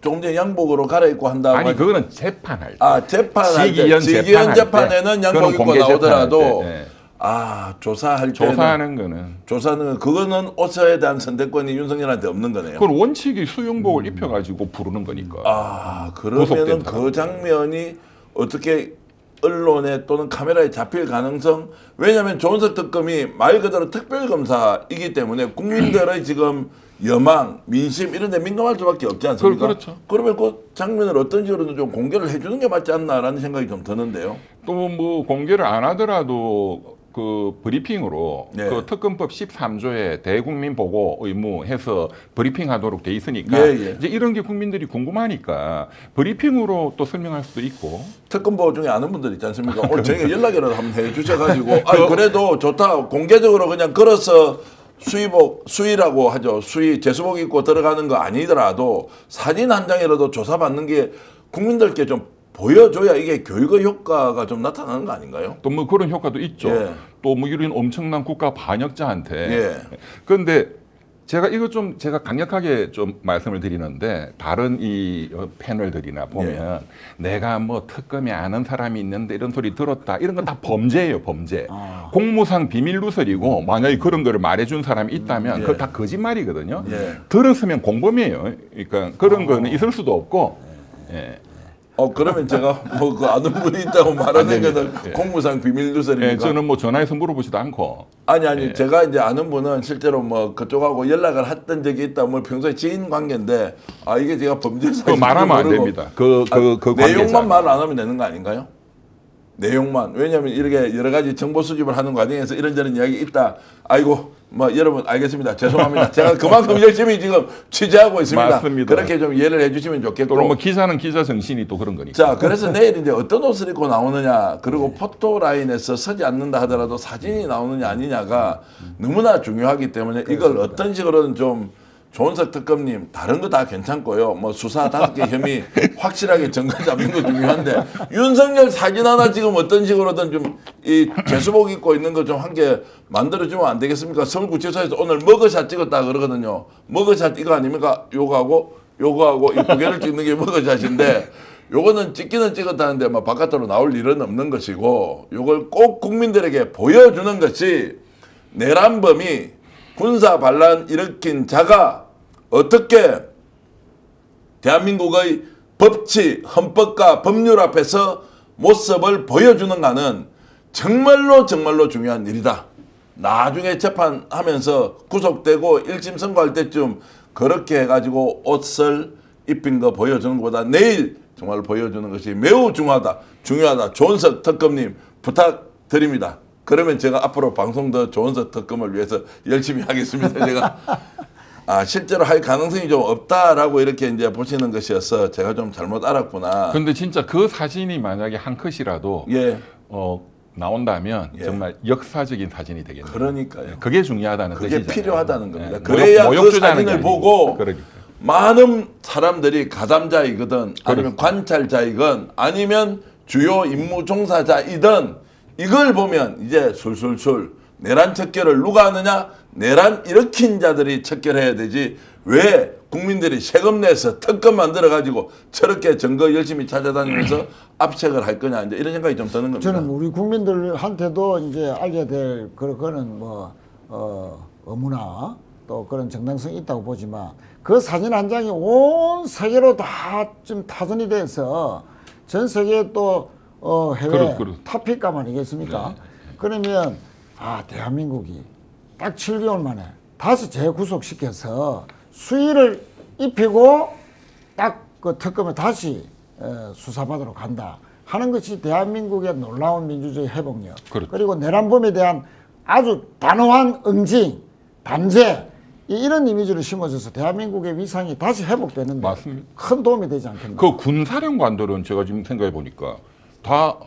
조금 전에 양복으로 갈아입고 한다고 아니 하지- 그거는 재판할 때. 재판할 때 지기현 지기현 재판할 재판에는 때. 양복 그건 입고 공개 나오더라도 재판할 때. 네. 조사할 때는 조사하는 거는 조사는 그거는 옷에 대한 선택권이 윤석열한테 없는 거네요. 그건 원칙이 수영복을 입혀가지고 부르는 거니까. 그러면은 구속된다. 그 장면이 어떻게 언론에 또는 카메라에 잡힐 가능성? 왜냐하면 조은석 특검이 말 그대로 특별검사이기 때문에 국민들의 지금 여망, 민심 이런 데 민감할 수밖에 없지 않습니까? 그렇죠. 그러면 그 장면을 어떤 식으로든 좀 공개를 해주는 게 맞지 않나라는 생각이 좀 드는데요. 또 뭐 공개를 안 하더라도 그 브리핑으로 네. 그 특검법 13조에 대국민 보고 의무 해서 브리핑하도록 돼 있으니까 예, 예. 이제 이런 게 국민들이 궁금하니까 브리핑으로 또 설명할 수도 있고 특검보 중에 아는 분들 있지 않습니까? 오늘 저희가 연락이라도 한번 해주셔가지고 그래도 좋다 공개적으로 그냥 걸어서 수의라고 하죠. 제수복 입고 들어가는 거 아니더라도 사진 한 장이라도 조사받는 게 국민들께 좀 보여줘야 이게 교육의 효과가 좀 나타나는 거 아닌가요? 또 뭐 그런 효과도 있죠. 예. 또 뭐 이런 엄청난 국가 반역자한테. 예. 그런데 제가 이거 좀 제가 강력하게 좀 말씀을 드리는데 다른 이 패널들이나 보면 내가 뭐 특검에 아는 사람이 있는데 이런 소리 들었다 이런 건 다 범죄예요, 범죄. 공무상 비밀 누설이고 만약에 그런 거를 말해준 사람이 있다면 그거 다 거짓말이거든요. 예. 들었으면 공범이에요. 그러니까 그런 거는 있을 수도 없고. 예. 그러면 제가 뭐 그 아는 분이 있다고 말하는 됩니다. 거는 예. 공무상 비밀 예, 누설입니까? 저는 뭐 전화해서 물어보지도 않고. 아니 제가 이제 아는 분은 실제로 뭐 그쪽하고 연락을 했던 적이 있다 뭐 평소에 지인 관계인데 이게 제가 범죄 사실 그거 말하면 안 됩니다. 그 관계자. 내용만 말 안 하면 되는 거 아닌가요? 내용만. 왜냐하면 이렇게 여러 가지 정보 수집을 하는 과정에서 이런저런 이야기 있다. 아이고 뭐 여러분 알겠습니다. 죄송합니다. 제가 그만큼 열심히 지금 취재하고 있습니다. 맞습니다. 그렇게 좀 이해를 해주시면 좋겠고. 또 뭐 기자는 기자 정신이 또 그런 거니까. 자, 그래서 내일 이제 어떤 옷을 입고 나오느냐, 그리고 포토라인에서 서지 않는다 하더라도 사진이 나오느냐 아니냐가 너무나 중요하기 때문에 이걸 어떤 식으로든 좀 조은석 특검님 다른 거 다 괜찮고요. 뭐 수사 5개 혐의 확실하게 증거 잡는 거 중요한데 윤석열 사진 하나 지금 어떤 식으로든 좀 이 제수복 입고 있는 거 좀 한 개 만들어주면 안 되겠습니까? 서울구치소에서 오늘 머그샷 찍었다 그러거든요. 머그샷 이거 아닙니까? 요거하고 이 두 개를 찍는 게 머그샷인데 요거는 찍기는 찍었다는데 뭐 바깥으로 나올 일은 없는 것이고 요걸 꼭 국민들에게 보여주는 것이 내란범이 군사 반란 일으킨 자가 어떻게 대한민국의 법치, 헌법과 법률 앞에서 모습을 보여주는가는 정말로 중요한 일이다. 나중에 재판하면서 구속되고 1심 선고할 때쯤 그렇게 해가지고 옷을 입힌 거 보여주는 것보다 내일 정말 보여주는 것이 매우 중요하다. 조은석 특검님 부탁드립니다. 그러면 제가 앞으로 방송 더 조은석 특검을 위해서 열심히 하겠습니다. 제가 실제로 할 가능성이 좀 없다라고 이렇게 이제 보시는 것이어서 제가 좀 잘못 알았구나. 근데 진짜 그 사진이 만약에 한 컷이라도 예, 나온다면 예. 정말 역사적인 사진이 되겠네요. 그러니까요. 그게 중요하다는 그게 뜻이잖아요. 필요하다는 겁니다. 예. 그래야 그 모욕주자는 게 사진을 아니고. 보고 그러니까. 많은 사람들이 가담자이거든 아니면 그렇습니다. 관찰자이건 아니면 주요 임무 종사자이든 이걸 보면 이제 술술술 내란 척결을 누가 하느냐? 내란 일으킨 자들이 척결해야 되지 왜 국민들이 세금 내서 특검 만들어가지고 저렇게 증거 열심히 찾아다니면서 압색을 할 거냐 이제 이런 생각이 좀 드는 겁니다. 저는 우리 국민들한테도 이제 알려야 될 그거는 뭐 의무나 또 그런 정당성이 있다고 보지만 그 사진 한 장이 온 세계로 다 좀 타전이 돼서 전 세계 또 해외 탑픽감 아니겠습니까? 그러면 대한민국이 딱 7개월 만에 다시 재구속시켜서 수위를 입히고 딱 그 특검에 다시 수사받으러 간다 하는 것이 대한민국의 놀라운 민주주의 회복력 그렇죠. 그리고 내란범에 대한 아주 단호한 응징, 단죄 이런 이미지를 심어줘서 대한민국의 위상이 다시 회복되는데 맞습니다. 큰 도움이 되지 않겠나. 그 군사령관들은 제가 지금 생각해 보니까 다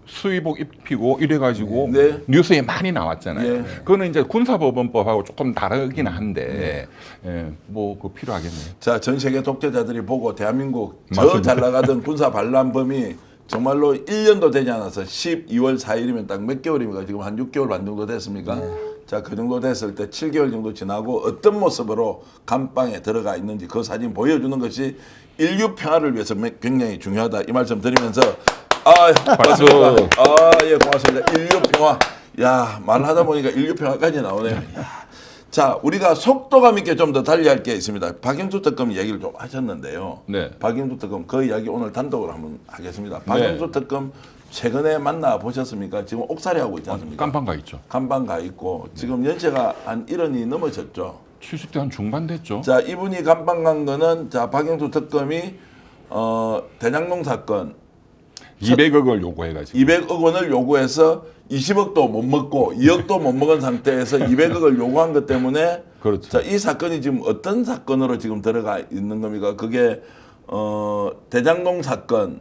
수의복 입히고 이래가지고 네. 뉴스에 많이 나왔잖아요. 네. 그거는 이제 군사법원법하고 조금 다르긴 한데 뭐 그 필요하겠네요. 자, 전 세계 독재자들이 보고 대한민국 저 맞습니다. 잘 나가던 군사 반란범이 정말로 1년도 되지 않아서 12월 4일이면 딱 몇 개월입니까? 지금 한 6개월 반 정도 됐습니까? 자, 그 정도 됐을 때 7개월 정도 지나고 어떤 모습으로 감방에 들어가 있는지 그 사진 보여주는 것이 인류 평화를 위해서 굉장히 중요하다. 이 말씀 드리면서 박수. 고맙습니다. 예, 고맙습니다. 인류 평화. 야, 말하다 보니까 인류 평화까지 나오네요. 야. 자, 우리가 속도감 있게 좀 더 달리할 게 있습니다. 박영수 특검 얘기를 좀 하셨는데요. 네. 박영수 특검 그 이야기 오늘 단독으로 한번 하겠습니다. 박영수 특검 최근에 만나 보셨습니까? 지금 옥살이 하고 있지 않습니까? 깜빵 가 있죠. 감방 가 있고 지금 연세가 한 1원이 넘으셨죠. 70대 한 중반 됐죠. 자, 이분이 감방 간 거는 자, 박영수 특검이 대장동 사건 200억을 요구해가지고 200억 원을 요구해서 20억도 못 먹고 2억도 못 먹은 상태에서 200억을 요구한 것 때문에 그렇죠. 자, 이 사건이 지금 어떤 사건으로 지금 들어가 있는 겁니까? 그게 대장동 사건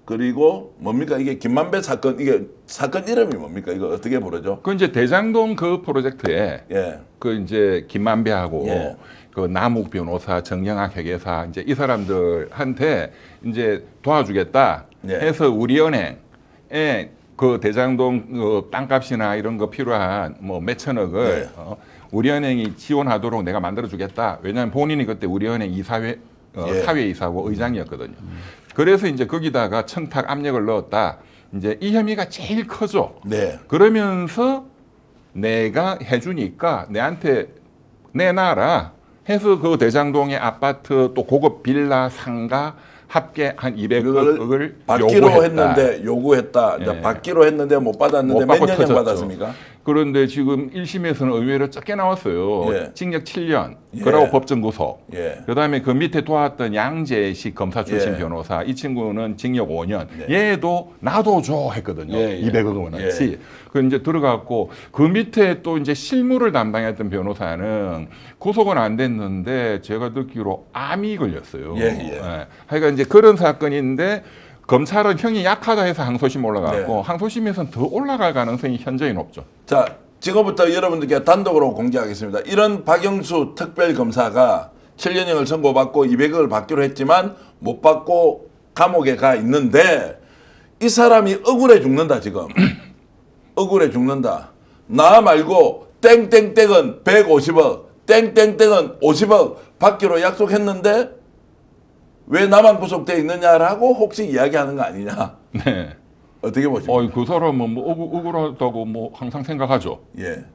그리고 뭡니까? 이게 김만배 사건 이게 사건 이름이 뭡니까? 이거 어떻게 부르죠? 그 이제 대장동 그 프로젝트에 예. 그 이제 김만배하고 예. 그 남욱 변호사, 정영학 회계사 이제 이 사람들한테 이제 도와주겠다 예. 해서 우리은행에 그 대장동 그 땅값이나 이런 거 필요한 뭐 몇천억을 예. 우리은행이 지원하도록 내가 만들어주겠다. 왜냐하면 본인이 그때 우리은행 이사회 예. 사회이사고 의장이었거든요. 그래서 이제 거기다가 청탁 압력을 넣었다. 이제 이 혐의가 제일 커져. 네. 그러면서 내가 해주니까 내한테 내놔라 해서 그 대장동의 아파트 또 고급 빌라 상가 합계 한 200억을 받기로 요구했다. 했는데 요구했다. 이제 예. 받기로 했는데 못 받았는데 못 몇 받고 년형 터졌죠. 받았습니까? 그런데 지금 1심에서는 의외로 적게 나왔어요. 예. 징역 7년, 예. 그러고 법정 구속. 예. 그다음에 그 밑에 도왔던 양재식 검사 출신 예. 변호사, 이 친구는 징역 5년. 예. 얘도 나도 줘 했거든요. 예, 예. 200억 원어치. 그 이제 들어갔고 그 밑에 또 이제 실무를 담당했던 변호사는 구속은 안 됐는데 제가 듣기로 암이 걸렸어요. 예, 예. 하여간 이제 그런 사건인데 검찰은 형이 약하다 해서 항소심 올라갔고 네. 항소심에서는 더 올라갈 가능성이 현저히 높죠. 자, 지금부터 여러분들께 단독으로 공개하겠습니다. 이런 박영수 특별검사가 7년형을 선고받고 200억을 받기로 했지만 못 받고 감옥에 가 있는데 이 사람이 억울해 죽는다 지금. 억울해 죽는다. 나 말고 땡땡땡은 150억, 땡땡땡은 50억 받기로 약속했는데 왜 나만 구속돼 있느냐라고 혹시 이야기하는 거 아니냐. 네. 어떻게 보십니까? 그 사람은 뭐 억울하다고 뭐 항상 생각하죠. 예,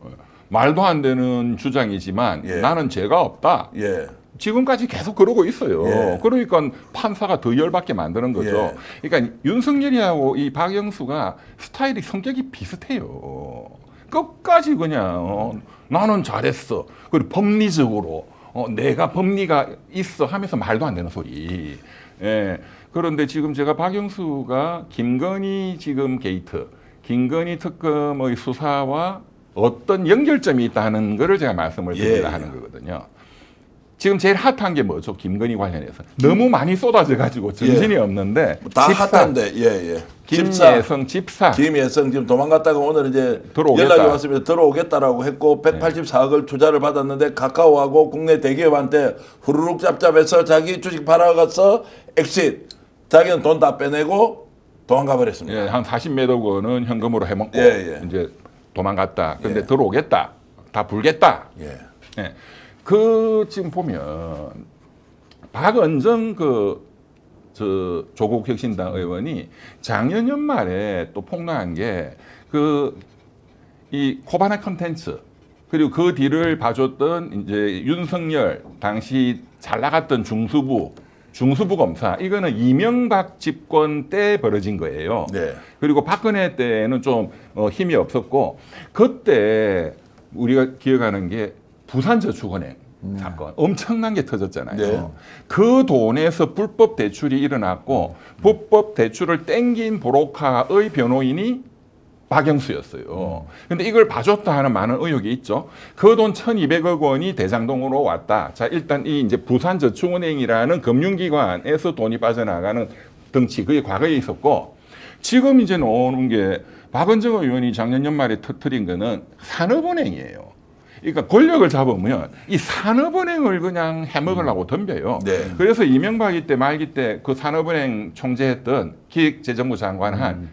말도 안 되는 주장이지만 예. 나는 죄가 없다. 예, 지금까지 계속 그러고 있어요. 예. 그러니까 판사가 더 열받게 만드는 거죠. 예. 그러니까 윤석열이하고 이 박영수가 스타일이 성격이 비슷해요. 끝까지 그냥 나는 잘했어. 그리고 법리적으로 내가 법리가 있어 하면서 말도 안 되는 소리. 예. 그런데 지금 제가 박영수가 김건희 지금 게이트, 김건희 특검의 수사와 어떤 연결점이 있다는 거를 제가 말씀을 드리려 하는 거거든요. 지금 제일 핫한 게 뭐죠? 김건희 관련해서 너무 많이 쏟아져 가지고 정신이 없는데 다 집사, 핫한데 예. 김예성 집사 김예성 지금 도망갔다가 오늘 이제 들어오겠다. 연락이 왔습니다. 들어오겠다라고 했고 184억을 투자를 받았는데 카카오하고 국내 대기업한테 후루룩 짭짭해서 자기 주식 팔아가서 엑sit. 자기는 돈 다 빼내고 도망가 버렸습니다. 예, 한 40몇억 원은 현금으로 해먹고 예. 이제 도망갔다. 근데 예. 들어오겠다. 다 불겠다. 예. 예. 그 지금 보면 박은정 저 조국 혁신당 의원이 작년 연말에 또 폭로한 게 이 코바나 컨텐츠 그리고 그 뒤를 봐줬던 이제 윤석열 당시 잘 나갔던 중수부 검사 이거는 이명박 집권 때 벌어진 거예요. 네. 그리고 박근혜 때는 좀 힘이 없었고 그때 우리가 기억하는 게 부산저축은행 사건 엄청난 게 터졌잖아요. 네. 그 돈에서 불법 대출이 일어났고 불법 대출을 땡긴 브로커의 변호인이 박영수였어요. 근데 이걸 봐줬다 하는 많은 의혹이 있죠. 그 돈 1,200억 원이 대장동으로 왔다. 자, 일단 이 이제 부산저축은행이라는 금융기관에서 돈이 빠져나가는 덩치, 그게 과거에 있었고, 지금 이제 나오는 게 박은정 의원이 작년 연말에 터뜨린 거는 산업은행이에요. 그러니까 권력을 잡으면 이 산업은행을 그냥 해먹으려고 덤벼요. 네. 그래서 이명박이 때 말기 때 그 산업은행 총재했던 기획재정부 장관 한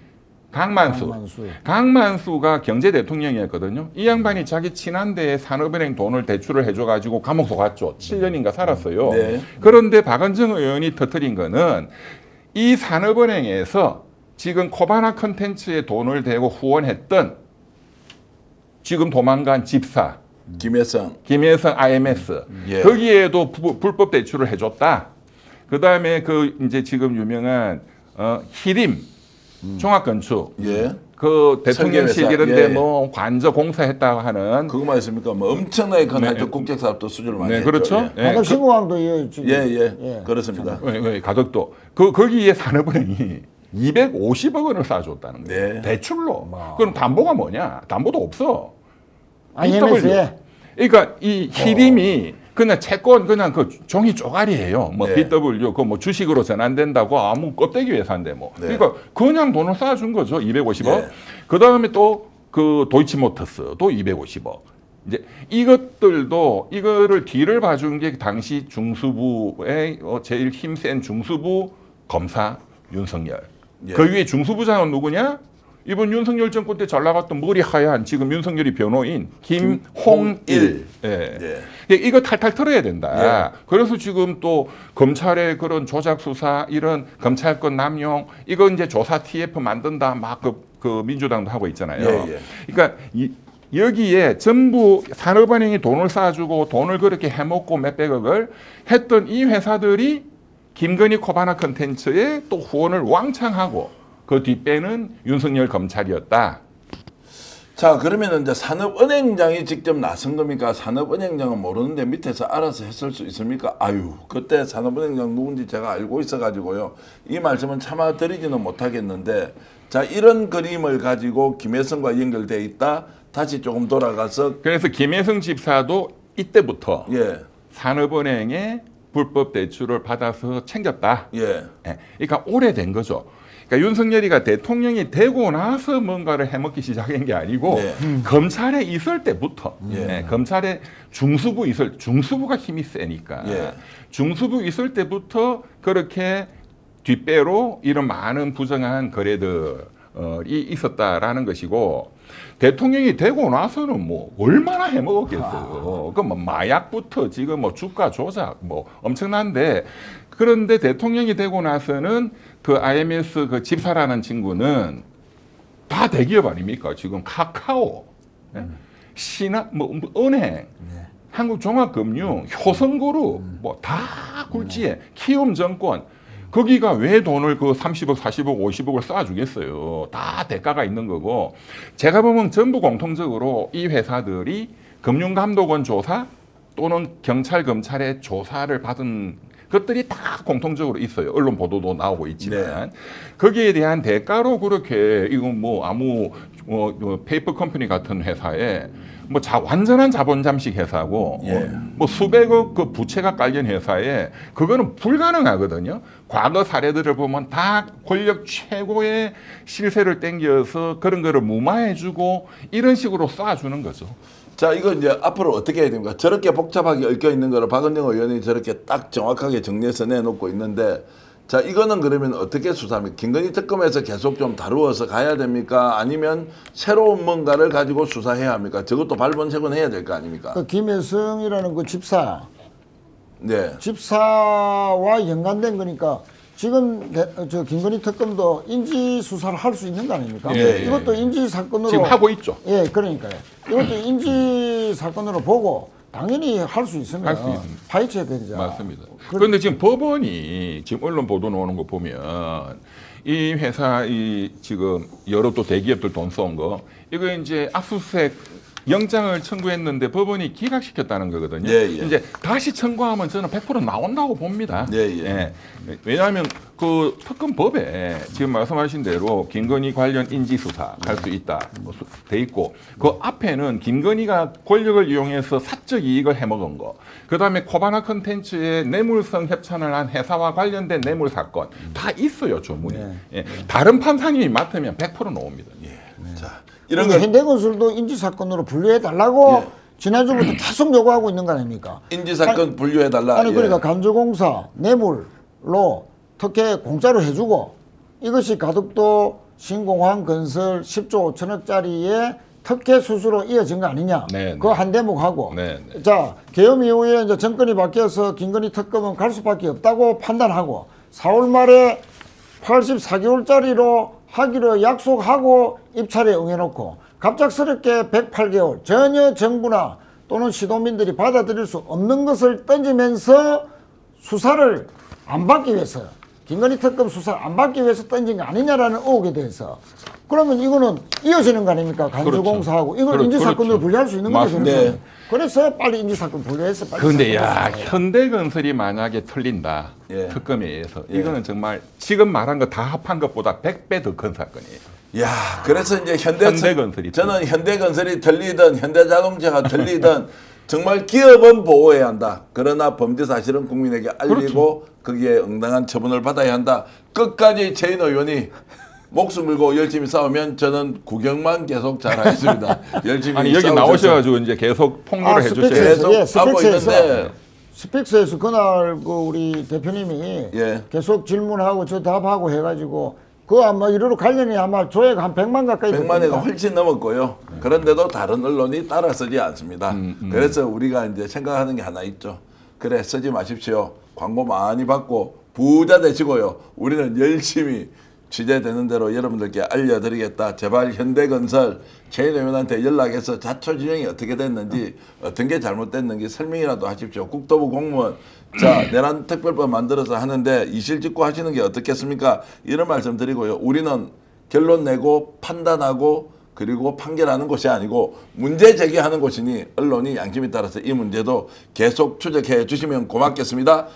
강만수가 경제 대통령이었거든요. 이 양반이 자기 친한데 산업은행 돈을 대출을 해줘가지고 감옥 속았죠. 7년인가 살았어요. 네. 그런데 박은정 의원이 터뜨린 거는 이 산업은행에서 지금 코바나 컨텐츠에 돈을 대고 후원했던 지금 도망간 집사 김혜성 IMS 예. 거기에도 불법 대출을 해줬다. 그 다음에 이제 지금 유명한 히림 종합건축 예. 그 대통령실 설계회사. 이런데 예. 뭐 관저 공사했다고 하는 그거만 있습니까? 뭐 엄청나게 큰 네. 하여튼 국제사업도 수주를 많이 네, 했죠. 그렇죠. 예. 예. 방금 신공항도 지금 예. 그렇습니다. 가덕도 거기에 산업은행이 250억 원을 쌓아줬다는 거예요. 네. 대출로. 그럼 담보가 뭐냐? 담보도 없어. IMS에 그러니까 이 히림이 그냥 채권 그냥 그 종이 쪼가리예요. 뭐 네. BW 그 뭐 주식으로 전환된다고 아무 껍데기 회사인데 뭐. 네. 그러니까 그냥 돈을 쌓아준 거죠. 250억. 네. 그 다음에 또 그 도이치모터스도 250억. 이제 이것들도 이거를 뒤를 봐준 게 당시 중수부의 제일 힘센 중수부 검사 윤석열. 예. 그 위에 중수부장은 누구냐? 이번 윤석열 정권 때 잘 나갔던 머리 하얀 지금 윤석열이 변호인 김홍일. 예. 이거 탈탈 털어야 된다. 그래서 지금 또 검찰의 그런 조작 수사 이런 검찰권 남용 이거 이제 조사 TF 만든다 막 그 민주당도 하고 있잖아요. 예. 그러니까 여기에 전부 산업은행이 돈을 쌓아주고 돈을 그렇게 해먹고 몇백억을 했던 이 회사들이 김건희 코바나 컨텐츠에 또 후원을 왕창 하고 그 뒷배는 윤석열 검찰이었다. 자, 그러면 이제 산업은행장이 직접 나선 겁니까? 산업은행장은 모르는데 밑에서 알아서 했을 수 있습니까? 아유, 그때 산업은행장 누군지 제가 알고 있어가지고요. 이 말씀은 차마 드리지는 못하겠는데, 자, 이런 그림을 가지고 김혜성과 연결돼 있다. 다시 조금 돌아가서 그래서 김혜성 집사도 이때부터 예, 산업은행에 불법 대출을 받아서 챙겼다. 예, 예, 그러니까 오래된 거죠. 그러니까 윤석열이가 대통령이 되고 나서 뭔가를 해먹기 시작한 게 아니고 네. 검찰에 있을 때부터 예. 검찰에 중수부가 힘이 세니까 예. 중수부 있을 때부터 그렇게 뒷배로 이런 많은 부정한 거래들이 있었다라는 것이고 대통령이 되고 나서는 뭐 얼마나 해먹었겠어요. 그 뭐 마약부터 지금 뭐 주가 조작 뭐 엄청난데 그런데 대통령이 되고 나서는 그 IMS 그 집사라는 친구는 다 대기업 아닙니까? 지금 카카오, 신한 뭐 은행, 한국종합금융, 효성그룹 뭐 다 굴지에 키움증권 거기가 왜 돈을 그 30억, 40억, 50억을 쌓아주겠어요. 다 대가가 있는 거고. 제가 보면 전부 공통적으로 이 회사들이 금융감독원 조사, 또는 경찰 검찰의 조사를 받은 것들이 다 공통적으로 있어요. 언론 보도도 나오고 있지만 거기에 대한 대가로 그렇게 이건 뭐 아무 페이퍼 컴퍼니 같은 회사에 뭐 완전한 자본 잠식 회사고 뭐 수백억 그 부채가 깔린 회사에 그거는 불가능하거든요. 과거 사례들을 보면 다 권력 최고의 실세를 땡겨서 그런 거를 무마해주고 이런 식으로 쏴주는 거죠. 자, 이거 이제 앞으로 어떻게 해야 됩니까? 저렇게 복잡하게 얽혀 있는 거를 박은영 의원이 저렇게 딱 정확하게 정리해서 내놓고 있는데, 자, 이거는 그러면 어떻게 수사합니까? 김건희 특검에서 계속 좀 다루어서 가야 됩니까? 아니면 새로운 뭔가를 가지고 수사해야 합니까? 저것도 발본색원해야 될 거 아닙니까? 그 김혜성이라는 그 집사, 네. 집사와 연관된 거니까 지금 저 김건희 특검도 인지 수사를 할 수 있는 거 아닙니까? 예, 예. 이것도 인지 사건으로 지금 하고 있죠. 예, 그러니까요. 이것도 인지 사건으로 보고 당연히 할 수 있으면 할수 있습니다. 파헤쳐야 되죠. 맞습니다. 그런데 지금 법원이 지금 언론 보도 나오는 거 보면 이 회사 이 지금 여러 또 대기업들 돈 쏜 거 이거 이제 압수수색 영장을 청구했는데 법원이 기각시켰다는 거거든요. 예, 예. 이제 다시 청구하면 저는 100% 나온다고 봅니다. 예, 예. 왜냐하면 그 특검법에 지금 말씀하신 대로 김건희 관련 인지 수사 할 수 있다 돼 있고 그 앞에는 김건희가 권력을 이용해서 사적 이익을 해먹은 거, 그 다음에 코바나 컨텐츠의 뇌물성 협찬을 한 회사와 관련된 뇌물 사건 다 있어요 조문이. 예. 다른 판사님이 맡으면 100% 나옵니다. 자, 이런 걸 현대건설도 인지 사건으로 분류해 달라고 지난주부터 계속 요구하고 있는 거 아닙니까? 인지 사건 분류해달라. 아니 그러니까 감주공사 뇌물로 특혜 공짜로 해주고 이것이 가덕도 신공항 건설 10조 5천억짜리의 특혜 수수로 이어진 거 아니냐? 네, 그거 한 대목하고. 네, 네. 자, 계엄 이후에 이제 정권이 바뀌어서 김건희 특검은 갈 수밖에 없다고 판단하고 4월 말에 84개월짜리로 하기로 약속하고 입찰에 응해놓고 갑작스럽게 108개월 전혀 정부나 또는 시도민들이 받아들일 수 없는 것을 던지면서 수사를 안 받기 위해서 김건희 특검 수사를 안 받기 위해서 던진 거 아니냐라는 의혹에 대해서 그러면 이거는 이어지는 거 아닙니까? 간주공사하고 이걸 인지사건으로 분류할 수 있는 거죠. 맞습니다. 네. 그래서 빨리 인지사건 분류해서 빨리 그런데 사건을 야 수사해요. 현대건설이 만약에 틀린다 예. 특검에 의해서 예. 이거는 정말 지금 말한 거 다 합한 것보다 100배 더 큰 사건이에요. 야, 그래서 이제 현대건설이 저는 현대건설이 틀리든 현대자동차가 틀리든 정말 기업은 보호해야 한다. 그러나 범죄 사실은 국민에게 알리고 거기에 응당한 처분을 받아야 한다. 끝까지 최인 의원이 목숨 걸고 열심히 싸우면 저는 구경만 계속 잘하겠습니다. 열심히 아니 여기 싸우셔서 나오셔가지고 이제 계속 폭로를 해주셔야 스펙스에서, 돼요. 계속 하고 스펙스에서. 있는데 스픽스에서 그날 그 우리 대표님이 예. 계속 질문하고 저 답하고 해가지고 그 아마 이러로 관련이 아마 조회가 한 100만 가까이 100만회가 됐습니다. 훨씬 넘었고요. 그런데도 다른 언론이 따라 쓰지 않습니다. 그래서 우리가 이제 생각하는 게 하나 있죠. 그래, 쓰지 마십시오. 광고 많이 받고 부자 되시고요. 우리는 열심히 취재되는 대로 여러분들께 알려드리겠다. 제발 현대건설 최인 의원한테 연락해서 자초지종이 어떻게 됐는지 어떤 게 잘못됐는지 설명이라도 하십시오. 국토부 공무원 자 내란 특별법 만들어서 하는데 이실직고 하시는 게 어떻겠습니까? 이런 말씀 드리고요. 우리는 결론 내고 판단하고 그리고 판결하는 곳이 아니고 문제 제기하는 곳이니 언론이 양심에 따라서 이 문제도 계속 추적해 주시면 고맙겠습니다.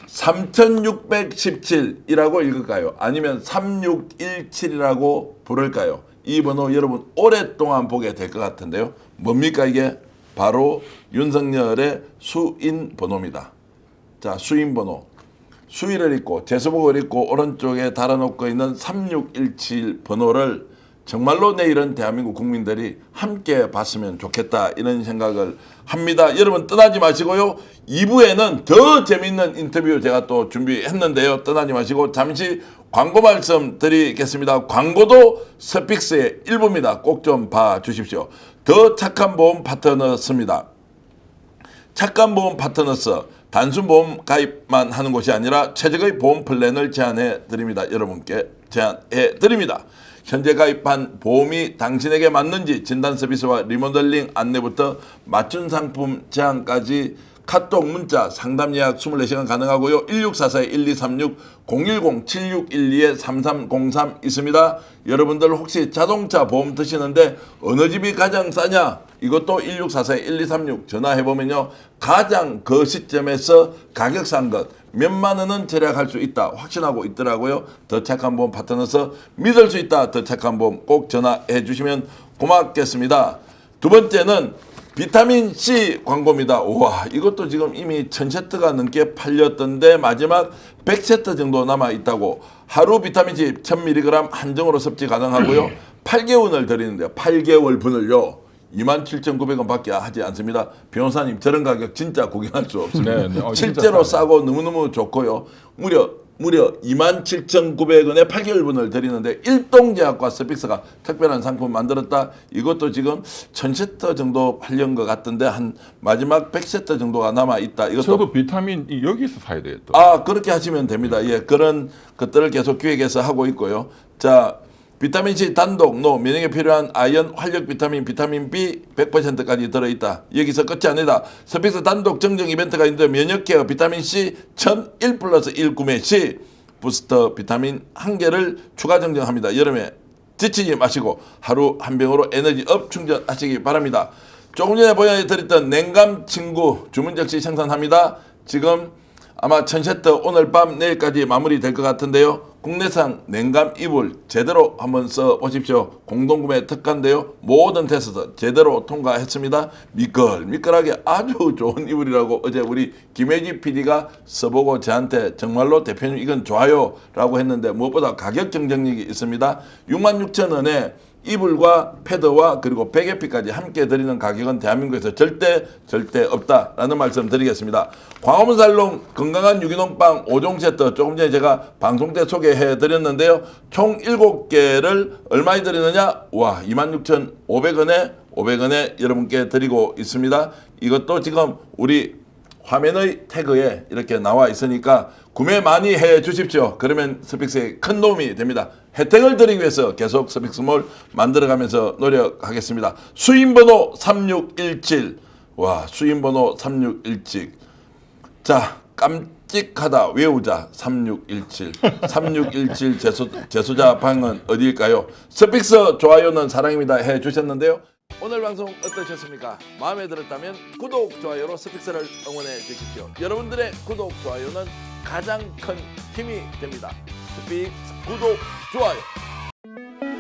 3617이라고 읽을까요? 아니면 3617이라고 부를까요? 이 번호 여러분 오랫동안 보게 될 것 같은데요. 뭡니까 이게? 바로 윤석열의 수인 번호입니다. 자, 수인 번호. 수위를 읽고 제수복을 읽고 오른쪽에 달아놓고 있는 3617 번호를 정말로 내일은 대한민국 국민들이 함께 봤으면 좋겠다 이런 생각을 합니다. 여러분 떠나지 마시고요. 2부에는 더 재밌는 인터뷰 제가 또 준비했는데요. 떠나지 마시고 잠시 광고 말씀 드리겠습니다. 광고도 스픽스의 일부입니다. 꼭 좀 봐주십시오. 더 착한 보험 파트너스입니다. 착한 보험 파트너스 단순 보험 가입만 하는 곳이 아니라 최적의 보험 플랜을 제안해 드립니다. 여러분께 제안해 드립니다. 현재 가입한 보험이 당신에게 맞는지 진단 서비스와 리모델링 안내부터 맞춤 상품 제안까지 카톡 문자 상담 예약 24시간 가능하고요. 1644-1236 010-7612-3303 있습니다. 여러분들 혹시 자동차 보험 드시는데 어느 집이 가장 싸냐? 이것도 1644-1236 전화해보면요. 가장 그 시점에서 가격 산 것 몇만 원은 절약할 수 있다 확신하고 있더라고요. 더 착한 보험 파트너서 믿을 수 있다. 더 착한 보험 꼭 전화해 주시면 고맙겠습니다. 두 번째는 비타민C 광고입니다. 우와, 이것도 지금 이미 1000세트가 넘게 팔렸던데 마지막 100세트 정도 남아있다고. 하루 비타민C 1000mg 한정으로 섭취 가능하고요. 8개월을 드리는데요. 8개월 분을요. 27,900원 밖에 하지 않습니다. 변호사님, 저런 가격 진짜 구경할 수 없습니다. 네, 네. 실제로 진짜 싸고 너무너무 좋고요. 무려 27,900원에 8개월분을 드리는데 일동제약과 스픽스가 특별한 상품 만들었다. 이것도 지금 1000세트 정도 팔린 것 같던데 한 마지막 100세트 정도가 남아있다. 이것도 저도 비타민 E 여기서 사야 돼요. 또. 아, 그렇게 하시면 됩니다. 예, 그런 것들을 계속 기획해서 하고 있고요. 자, 비타민C 단독, 면역에 필요한 아연, 활력 비타민, 비타민 B 100%까지 들어있다. 여기서 끝이 아니다. 스픽스 단독 정정 이벤트가 있는데 면역케어 비타민C 1001+1 구매 시 부스터 비타민 1개를 추가 정정합니다. 여름에 지치지 마시고 하루 한 병으로 에너지 업 충전하시기 바랍니다. 조금 전에 보여드렸던 냉감 친구 주문 즉시 생산합니다. 지금 아마 1000세트 오늘 밤 내일까지 마무리될 것 같은데요. 국내산 냉감 이불 제대로 한번 써보십시오. 공동구매 특가인데요. 모든 테스트 제대로 통과했습니다. 미끌미끌하게 아주 좋은 이불이라고 어제 우리 김혜지 PD가 써보고 저한테 정말로 대표님 이건 좋아요 라고 했는데 무엇보다 가격 경쟁력이 있습니다. 66,000원에 이불과 패드와 그리고 베개피까지 함께 드리는 가격은 대한민국에서 절대 없다라는 말씀 드리겠습니다. 광화문 살롱 건강한 유기농빵 5종 세트 조금 전에 제가 방송 때 소개해 드렸는데요. 총 7개를 얼마에 드리느냐? 와, 26,500원에 여러분께 드리고 있습니다. 이것도 지금 우리 화면의 태그에 이렇게 나와 있으니까 구매 많이 해 주십시오. 그러면 스픽스에 큰 도움이 됩니다. 혜택을 드리기 위해서 계속 스픽스몰 만들어가면서 노력하겠습니다. 수인번호 3617. 와, 수인번호 3617. 자, 깜찍하다 외우자 3617. 3617 재소자 방은 어디일까요? 스픽스 좋아요는 사랑입니다 해 주셨는데요. 오늘 방송 어떠셨습니까? 마음에 들었다면 구독, 좋아요로 스픽스를 응원해 주십시오. 여러분들의 구독, 좋아요는 가장 큰 힘이 됩니다. 스픽스 구독, 좋아요.